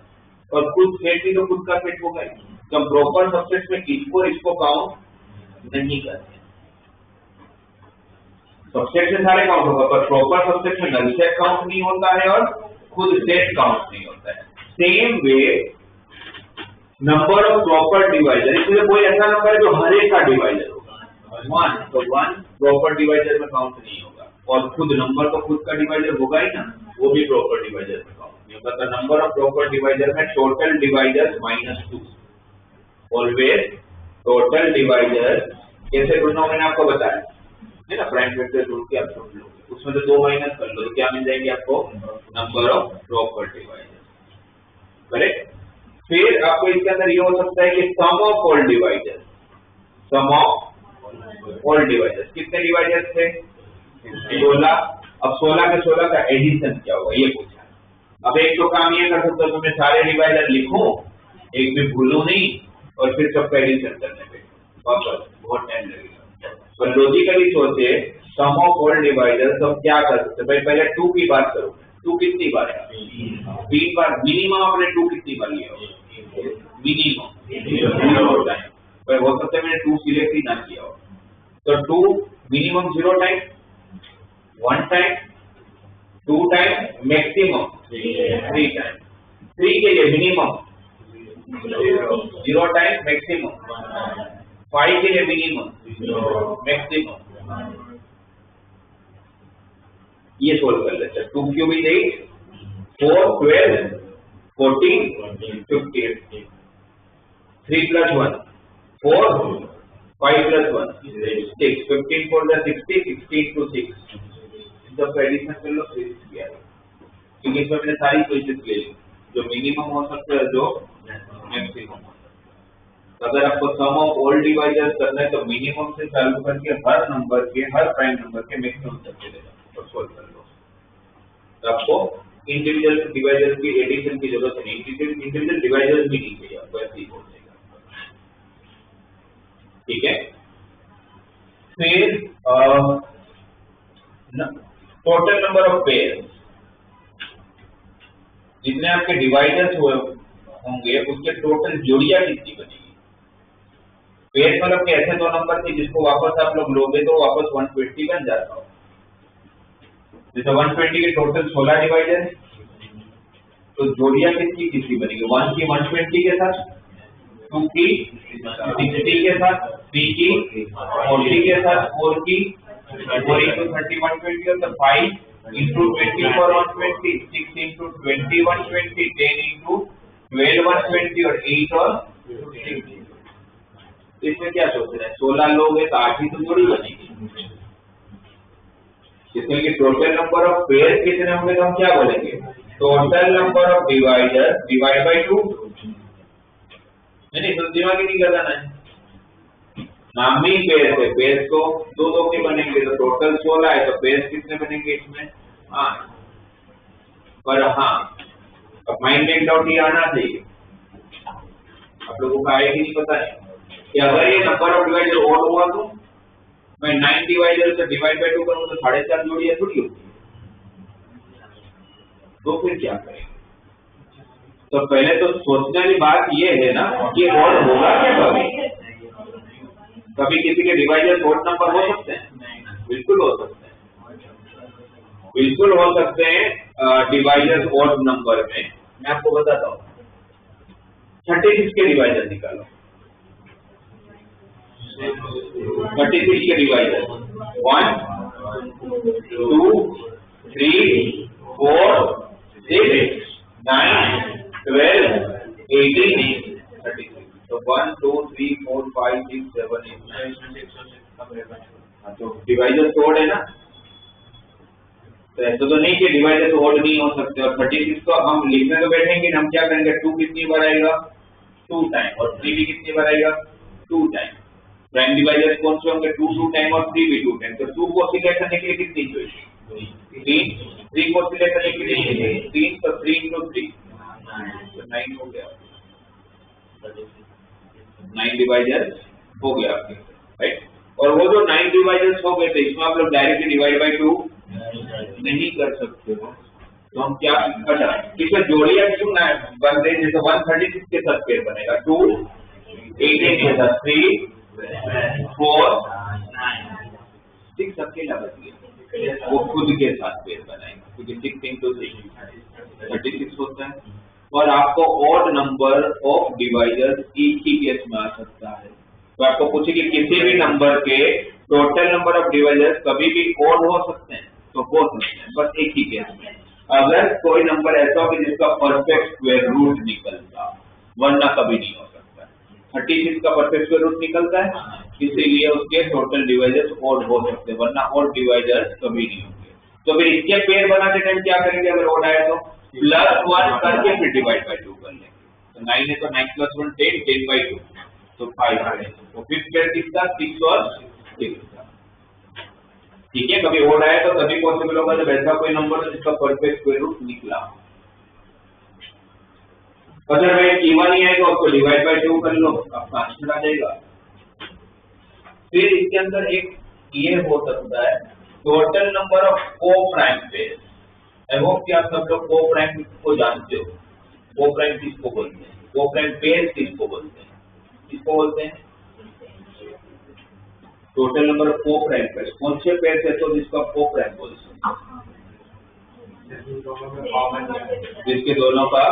और खुद सेट भी तो खुद का सेट होगा ही। तो हम प्रॉपर सबसेट में इसको काउंट नहीं करते, सबसेट से सारे काउंट होगा, पर प्रॉपर सबसेट में नल सेट काउंट नहीं होता है और खुद सेट काउंट नहीं होता है। Same way number of proper divisor, इसलिए कोई ऐसा नंबर है जो हर एक का डिवाइजर होगा 1, तो 1 प्रॉपर डिवाइजर में काउंट नहीं होगा, और खुद नंबर तो खुद का डिवाइजर होगा ही ना, वो भी प्रॉपर डिवाइजर में काउंट नहीं होगा। तो नंबर ऑफ प्रॉपर डिवाइजर में total divisor -2, always total divisor कैसे ढूंढना हो मैंने आपको बताया है ना, प्राइम फैक्टर ढूंढ के आप ढूंढ लो, उसमें से 2 माइनस कर लो तो क्या मिल जाएंगे आपको, number of proper divisor, correct. फिर आपको इसके अंदर ये हो सकता है कि sum of all divisors, sum of all divisors, कितने डिवाइजर्स थे 16, अब 16 के 16 का एडिशन क्या होगा ये पूछा। अब एक तो काम ये कर सकता हूं, मैं सारे डिवाइजर लिखूं, एक भी भूलूं नहीं, और फिर सबका एडिशन करने पे वापस बहुत टाइम लगेगा। पर लॉजिकली सोचे सम ऑफ ऑल डिवाइजर्स, तो क्या कर सकते भाई, पहले 2 की बात करो, 2 कितनी बार है 3 बार, मिनिमम आपने 2 कितनी बार लिया हो, मिनिमम 0 टाइम, पर हो सकता है मैंने 2 सिलेक्ट ही ना किया हो, तो 2 minimum 0 time, 1 time, 2 time, maximum 3 time. 3 के लिए मिनिमम 0 टाइम, मैक्सिमम 5 के लिए मिनिमम मैक्सिमम। ये सोल्व कर लेते हैं। 2 क्यूब इज 8, 4 12 14 15, 3 + 1 4, 5 + 1 6, 15 4 60, 16 to 6, जब एडिशन कर लो 3 गया, क्योंकि इसमें मैंने सारी चॉइसेस ले ली, जो मिनिमम हो सकता है, जो मैक्सिमम। अगर आपको सम ऑफ ऑल डिवाइजर्स करना है तो मिनिमम से चालू करके हर नंबर के, हर प्राइम नंबर के मैक्सिमम तक चलेगा और सोल्व कर लो। तो आपको इंडिविजुअल डिवाइजर की एडिशन की जरूरत नहीं, इंडिविजुअल डिवाइजर भी नहीं चाहिए आपको, ऐसे ही हो जाएगा, ठीक है। फिर टोटल नंबर ऑफ पेयर्स, जितने आपके डिवाइजर्स हुए होंगे उसके टोटल जोड़ियां कितनी बनेगी। पेयर मतलब कि ऐसे 2 नंबर थे जिसको वापस आप लोग लोगे तो वापस 120 बन जाता हो। जैसे 120 के टोटल 16 डिवाइजर, तो जोड़ियां किसकी किसकी बनेगी? 1 की 120 के साथ, 2 की 60 के साथ, 3 की 40 के साथ, 4 की 4 into 30 120 और 5 into 24 120, 6 into 20 120, 10 into 12 120 और 8 और 6। इसमें क्या सोच रहे हैं? 16 लोग हैं तो 8 ही तो जोड़ी बनेगी। इसमें कि टोटल नंबर ऑफ पेयर कितने होंगे तो हम क्या बोलेंगे? Total number of divider divide by 2। नहीं तो दिमाग ही नहीं लगाना है। नामी पेयर से पेयर को 2 के बनेंगे तो टोटल 16 है तो पेयर कितने बनेंगे इसमें? 8। पर हाँ, अब माइंड में एक डाउट ये आना चाहिए, आप लोगों को आएगी नहीं पता है कि अगर ये नंबर ऑफ डिवाइडर ओड हुआ तो मैं 9 डिवाइडर से डिवाइड बाय 2 करूं तो 4.5 जोड़ियां थोड़ी होगी, तो फिर क्या करें? तो पहले तो सोचने वाली बात ये है ना कि ओड होगा क्या? कभी किसी के डिवाइडर ओड नंबर हो सकते हैं? बिल्कुल हो सकते हैं, बिल्कुल हो सकते हैं डिवाइडर ओड नंबर में। मैं आपको बताता हूँ, 36 के डिवाइडर निकालो, 36 के डिवाइडर 1 2 3 4 6 9 12 18 36। तो 1 2 3 4 5 6 7 8 9। तो डिवाइडर तोड़ है ना, तो ऐसा तो नहीं कि डिवाइडर तो ओड नहीं हो सकते। और 36 को हम लिखने तो बैठेंगे, हम क्या करेंगे? 2 कितनी बार आएगा? 2 टाइम। और 3 भी कितनी बार आएगा? 2 टाइम। प्राइम डिवाइडर कौन से होंगे? 2 टाइम और 3 भी 2 टाइम। तो 2 को सिलेक्ट करने के लिए कितनी चाहिए? 3 को सिलेक्ट करने के लिए 3, तो 3 into 3 तो 9 हो गया। 9 डिवाइडर हो गया आपके, राइट। और वो जो 9 डिवाइडर्स हो गए थे इसमें आप लोग डायरेक्टली डिवाइड बाय 2 नहीं कर सकते हो, तो हम क्या करना? इसमें जोड़ियां क्यों ना बन रही? जैसे 136 के साथ पेयर बनेगा, 2 18 के साथ 3 4 6 अकेला बच गया, वो खुद के साथ पेयर बनाएगा क्योंकि 6 into 3 36 होता है। और आपको ऑड नंबर ऑफ डिवाइडर्स एक ही केस में आ सकता है। तो आपको पूछे कि किसी भी नंबर के टोटल नंबर ऑफ डिवाइडर्स कभी भी ऑड हो सकते हैं, तो हो सकते हैं, बस एक ही केस में। अगर कोई नंबर ऐसा हो कि जिसका परफेक्ट स्क्वायर रूट निकलता, वरना कभी नहीं हो सकता। 36 का परफेक्ट स्क्वायर रूट निकलता है, इसीलिए उसके टोटल डिवाइडर्स ऑड हो सकते हैं, वरना ऑड डिवाइडर्स कभी नहीं होंगे। तो फिर इसके पेयर बनाते टाइम क्या करेंगे? अगर ऑड आया तो +1 करके फिर डिवाइड बाय 2 कर लेंगे। तो 9 है तो 9 + 1 10, 10 by 2 तो 5 आएगा। तो फिफ्थ पेयर किसका? 6 और 6 का। ठीक है, कभी ऑड आया तो तभी पॉसिबल होगा जब ऐसा कोई नंबर हो जिसका परफेक्ट स्क्वायर रूट निकला। अगर मैं इवन ही आएगा उसको डिवाइड बाय 2 कर लो, आपका आंसर आ जाएगा। फिर इसके अंदर एक ये हो सकता है total number of co-prime pair. I hope कि आप सब लोग को-प्राइम को जानते हो। को-प्राइम किसको बोलते हैं? को-प्राइम पेयर किसको बोलते हैं? किसको बोलते हैं? Total number of co-prime pair. कौन से पेयर से तो जिसको आप को-प्राइम बोलते हैं? जिसके दोनों का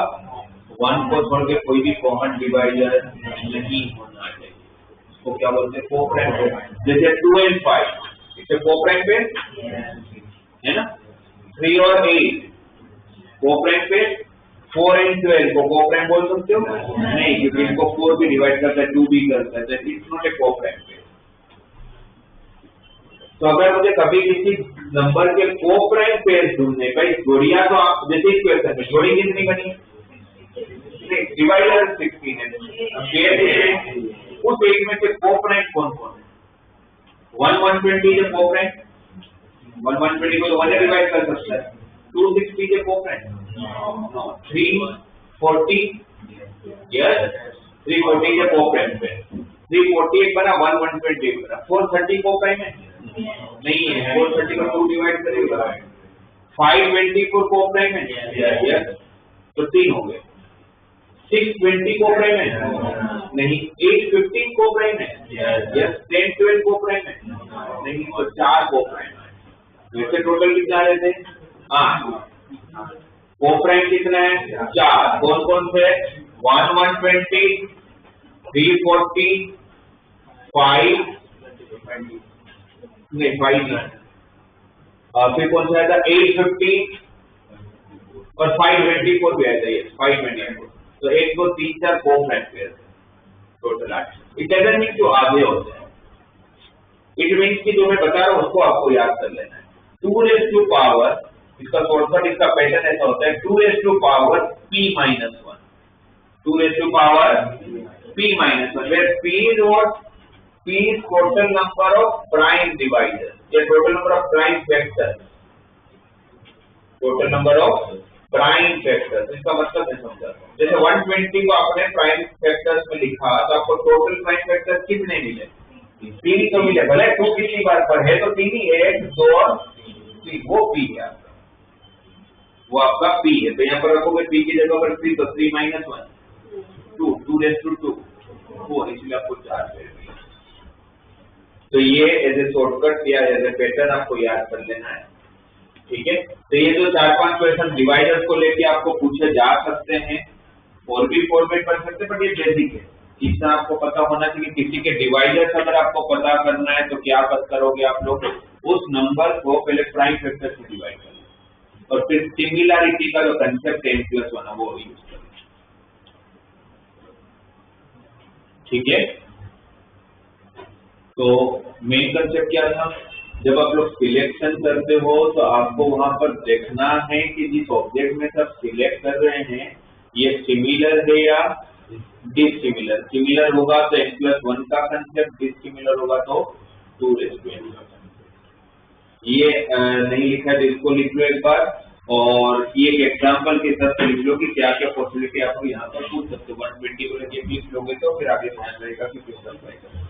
1 को छोड़ के कोई भी कॉमन डिवाइडर नहीं होना चाहिए, उसको क्या बोलते हैं? Co-prime pair. जैसे 2 and 5 इसे को-प्राइम पेयर है ना। 3 और 8 को-प्राइम पेयर। 4 and 12 को को-प्राइम बोल सकते हो? नहीं, क्योंकि इनको 4 भी डिवाइड करता है, 2 भी करता है, तो it's not A co-prime pair. तो अगर मुझे कभी किसी नंबर के को-प्राइम पेयर ढूंढने का, जोड़ियां तो आप जैसे इस क्वेश्चन में जोड़ी कितनी बनी? डिवाइडर 16 है, उस एक में से को-प्राइम कौन कौन है? 1 120 है को-प्राइम, 1 120 को तो 1 डिवाइड कर सकता है। 260 है को-प्राइम, 340 यस 340 है को-प्राइम पे। 348 बना, 1 120 बना। 430 को-प्राइम है? नहीं है, 430 को 2 डिवाइड करेगा। 524 को-प्राइम है? यस, तो 3 हो गए। 620 को-प्राइम है? नहीं। 815 को-प्राइम है? यस। 1012 को-प्राइम है? नहीं, तो 4 को-प्राइम है। वैसे टोटल कितना आ रहे थे? 8। कोफ्रेंड कितने हैं? 4। कौन कौन से? 1 120, 340, 5 नहीं 5 नहीं, फिर कौन सा आया था? 850 और 524 भी आया था। ये 524। तो 1 2 3 4 कोफ्रेंड pair total 8। It doesn't mean कि आधे होते हैं, इट मीन्स कि जो मैं बता रहा हूं उसको आपको याद कर लेना है। 2 रेज़ टू पावर, इसका शॉर्टकट, इसका पैटर्न ऐसा होता है 2 raise to power p minus 1, 2 raise to power p minus 1, where p is what? P is total number of prime divisors, या total number of prime factors, total number of prime factors। इसका मतलब मैं समझाता हूँ। जैसे 120 को आपने प्राइम फैक्टर्स में लिखा तो आपको टोटल प्राइम फैक्टर्स कितने मिले? 3 तो मिले, भले 2 कितनी बार पर है तो 3 ही, 1 2 और 3, वो p है आपका, वो आपका p है। तो यहाँ पर रखोगे p की जगह पर 3, तो 3 minus 1 2, 2 raised to 2 4, इसलिए आपको 4 मिलेगा। तो ये एज ए शॉर्टकट या एज ए पैटर्न आपको याद कर लेना है, ठीक है। तो ये जो 4-5 क्वेश्चन डिवाइडर्स को लेके आपको पूछे जा सकते हैं, और भी फॉर्मेट बन सकते हैं, बट ये बेसिक है, इतना आपको पता होना चाहिए। किसी के डिवाइडर्स अगर आपको पता करना है तो क्या पता करोगे आप लोग? उस नंबर को पहले प्राइम फैक्टर से डिवाइड करें और फिर सिमिलैरिटी का जो कंसेप्ट है n+1 है वो यूज करें, ठीक है। तो मेन कंसेप्ट क्या था? जब आप लोग सिलेक्शन करते हो तो आपको वहां पर देखना है कि जिस ऑब्जेक्ट में सब सिलेक्ट कर रहे हैं ये सिमिलर है या डिसिमिलर। सिमिलर होगा तो n+1 का कंसेप्ट, डिसिमिलर होगा तो 2 रेज़ टू n का कंसेप्ट। ये नहीं लिखा है, इसको लिख लो एक बार, और ये एक एग्जांपल के साथ लिख लो कि क्या क्या पॉसिबिलिटी आपको यहाँ पर पूछ सकते हो। 120 को लेके लिख लोगे तो फिर आगे ध्यान रहेगा कि किस तरह अप्लाई करना है।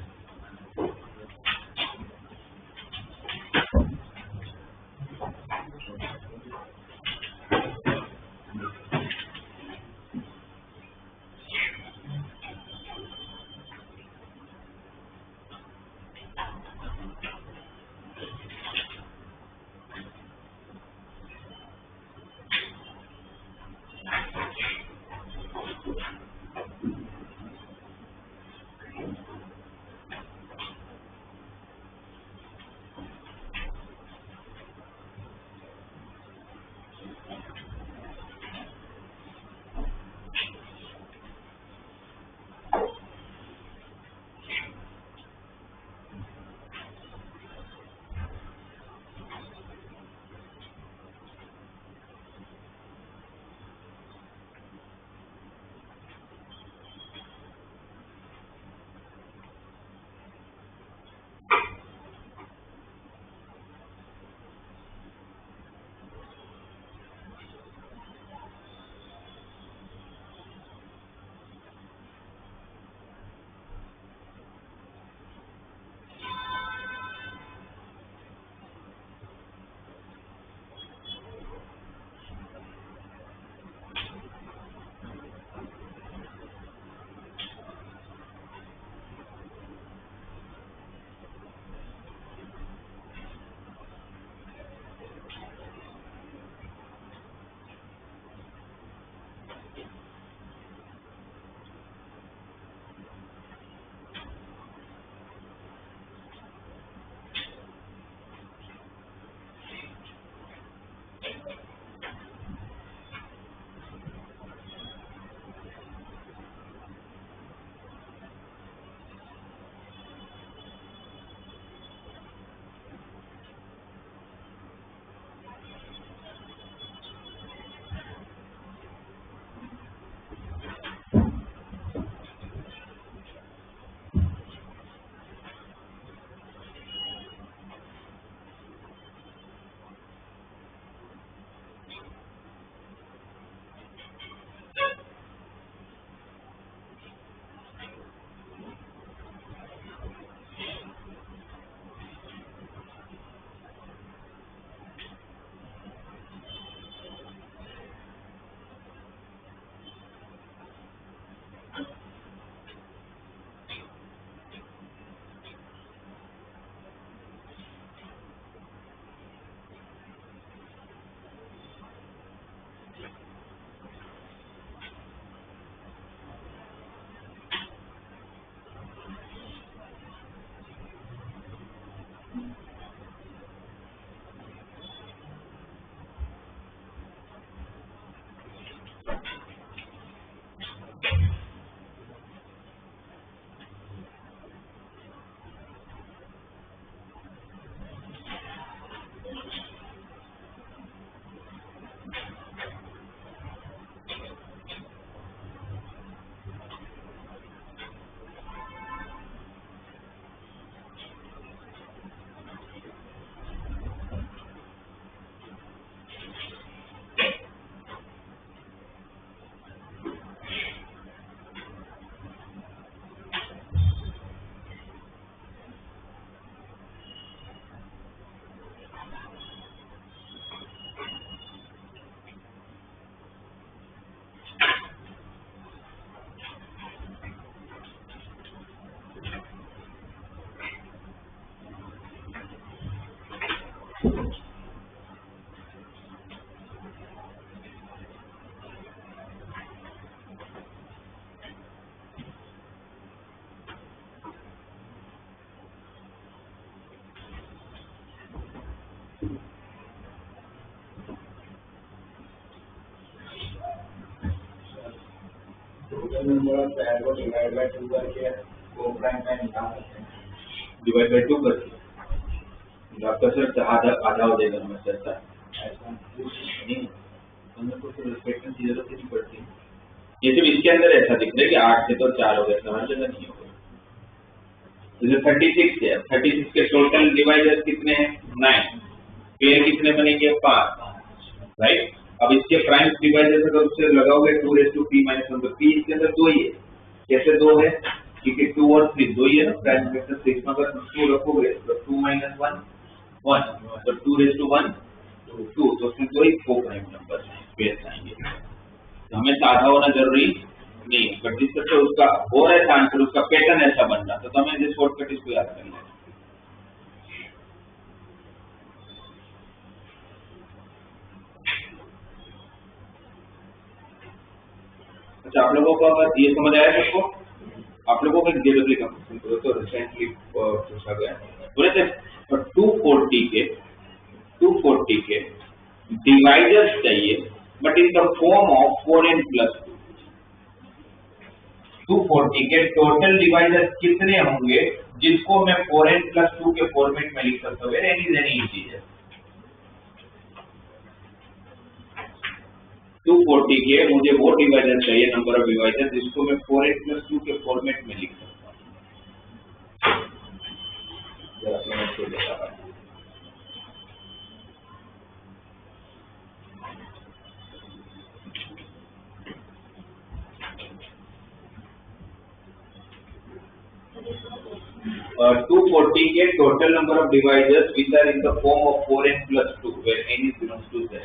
टोटल नंबर ऑफ पैर को डिवाइड बाय 2 करके को प्राइम का निकाल सकते हैं।
डिवाइड बाय 2 करके आपका सर आधा हो जाएगा हमें सर
ऐसा
नहीं, हमें को तो रिस्पेक्शन की जरूरत नहीं पड़ती। ये सिर्फ इसके अंदर ऐसा दिख रहा है कि 8 से तो 4 हो गए, समझ लेना नहीं हो गया। जैसे 36 है, 36 के टोटल डिवाइजर्स कितने हैं 9, पेयर कितने बनेंगे 5, राइट। अब इसके प्राइम डिवाइजर्स अगर उससे लगाओगे 2p-1 तो p इसके अंदर 2 ही है। कैसे 2 है क्योंकि 2 और 3 2 ही है ना, प्राइम वेक्टर 6 में अगर 2 रखोगे तो 2 - 1 1 तो 2:1 2 तो उसमें 2 ही को प्राइम नंबर पेयर आएंगे। तो हमें आधा होना जरूरी नहीं, बट जिस तरह से उसका हो रहा है आंसर, उसका पैटर्न ऐसा बन रहा तो हमें जिस शॉर्टकट इसको याद करना है। अच्छा, आप लोगों को अगर ये समझ आया सबको, आप लोगों को एक ज्योमेट्री का क्वेश्चन करो तो रिसेंटली पूछा गया, बोले थे 240 के डिवाइजर्स चाहिए but in the form of 4n + 2। 240 के टोटल डिवाइजर्स कितने होंगे जिसको मैं 4n + 2 के फॉर्मेट में लिख सकता हूँ। एनी इंटीजर 240 के मुझे वो डिवाइजर चाहिए, नंबर ऑफ डिवाइजर जिसको मैं 4n + 2 के फॉर्मेट में लिख सकता हूँ। और 240 के total number of divisors which are in the form of 4n + 2 where n is belongs to z।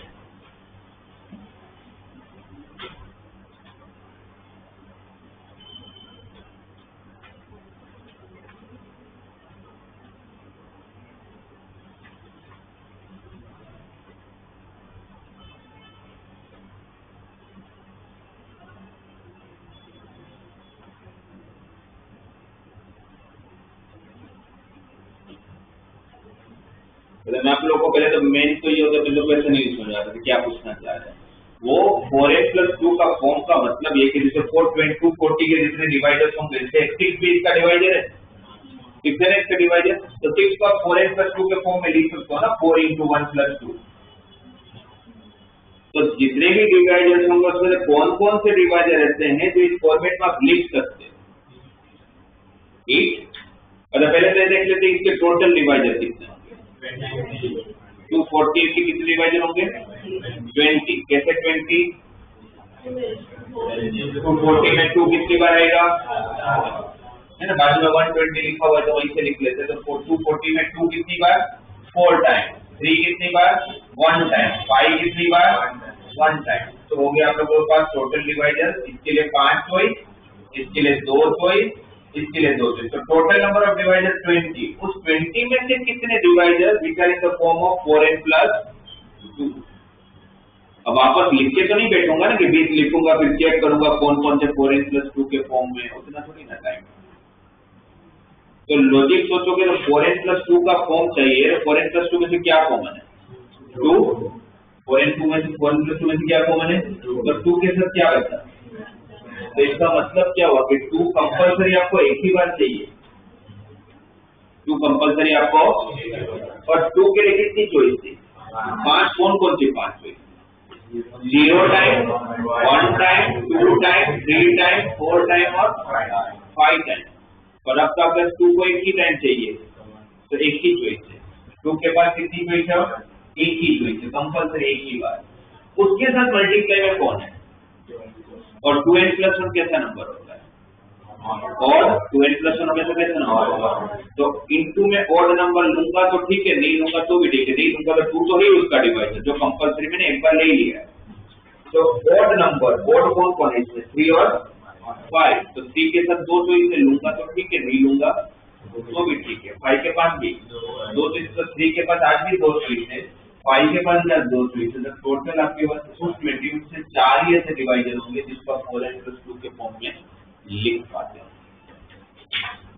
मैं आप लोगों को पहले तो मेन तो ये होता है, तो क्वेश्चन नहीं समझ आता था क्या पूछना चाह रहे हैं। वो 4n + 2 का फॉर्म का मतलब ये कि जैसे 240 के जितने डिवाइजर्स होंगे, जैसे 6 भी इसका डिवाइजर है, 6 है इसका डिवाइजर, तो 6 को 4n + 2 के फॉर्म में लिख सकते हो ना, 4 × 1 + 2। तो जितने भी डिवाइजर्स होंगे उसमें कौन कौन से डिवाइजर ऐसे हैं जो इस फॉर्मेट में आप लिख सकते हैं, ठीक। अच्छा, पहले तो देख लेते हैं इसके टोटल डिवाइजर कितने होंगे। 240 के कितने डिवाइजर होंगे 20। कैसे 20? 240 में 2 कितनी बार आएगा है ना, बाजू में 120 लिखा हुआ है तो वहीं से लिख लेते हैं। तो 240 में 2 कितनी बार 4 टाइम, 3 कितनी बार 1 टाइम, 5 कितनी बार 1 टाइम। तो हो गया आप लोगों के पास टोटल डिवाइजर। इसके लिए 5 चॉइस, इसके लिए 2 चॉइस, इसके लिए 2 चॉइस। तो टोटल नंबर ऑफ डिवाइजर 20। उस 20 में से कितने divisor which are in the form of 4n + 2। अब वापस लिख के तो नहीं बैठूंगा ना कि 20 लिखूंगा फिर चेक करूंगा कौन कौन से 4n + 2 के फॉर्म में, उतना थोड़ी ना टाइम। तो लॉजिक सोचोगे तो 4n + 2 का फॉर्म चाहिए। 4n + 2 में से क्या कॉमन है 2, 4n + 2 में से क्या कॉमन है 2, तो 2 के साथ क्या बचा। तो इसका मतलब क्या हुआ कि 2 कंपल्सरी आपको एक ही बार चाहिए, 2 कंपल्सरी आपको, और 2 के लिए कितनी चॉइस थी 5। कौन कौन सी 5 choice? 0 time, 1 time, 2 time, 3 time, 4 time और 5 टाइम। और अब तो आपको 2 को एक ही टाइम चाहिए तो एक ही चॉइस है। 2 के पास कितनी चॉइस है, एक ही चॉइस है, कंपल्सरी एक ही बार। उसके साथ मल्टीप्लाई में कौन है, और 2n + 1 कैसा नंबर होता है, और 2n + 1 हमेशा कैसा नंबर होगा। तो इनटू में ऑड नंबर लूंगा तो ठीक है, नहीं लूंगा तो भी ठीक है, नहीं लूंगा तो 2 तो ही उसका डिवाइजर जो कंपल्सरी मैंने एक बार ले लिया है। तो ऑड नंबर, ऑड कौन कौन है इसमें 3 और 5। तो 3 के साथ 2 चॉइस से लूंगा तो ठीक है, नहीं लूंगा तो भी ठीक है। 5 के पास भी 2 चॉइस, तो 3 के पास आज भी 2 चॉइस है, 5 के पास 2 चॉइस है। तो टोटल आपके पास उस 20 से 4 ही ऐसे डिवाइजर होंगे जिसको आप 4n + 2 के फॉर्म में लिख पाते हो,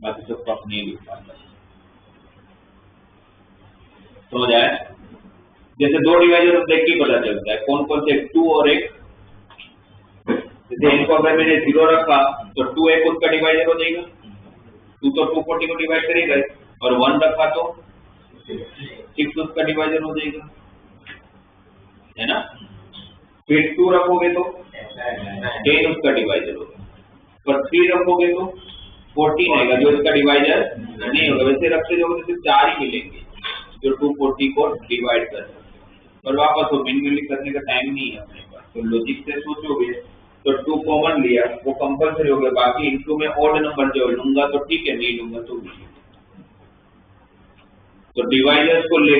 बाकी सबको आप नहीं लिख पाते। समझ आया? जैसे 2 डिवाइजर देख के पता चलता है कौन कौन से, 2 और 1। जैसे इनको अगर मैंने 0 रखा तो 2 एक उसका डिवाइजर हो जाएगा, 2 तो 240 को डिवाइड करेगा ही, और 1 रखा तो 6 उसका डिवाइजर हो जाएगा, है ना। फिर 2 रखोगे तो 10 उसका डिवाइजर होगा, पर 3 रखोगे तो 14 आएगा जो इसका डिवाइजर नहीं होगा। वैसे रखते जाओगे तो सिर्फ 4 ही मिलेंगे जो 240 को डिवाइड कर सकते, और वापस वो मैन्युअली करने का टाइम नहीं है अपने पास, तो लॉजिक से सोचोगे तो 2 कॉमन लिया वो कंपलसरी हो गया, बाकी इनटू में ऑड नंबर जो लूंगा तो ठीक है, नहीं लूंगा तो नहीं। तो डिवाइजर्स को ले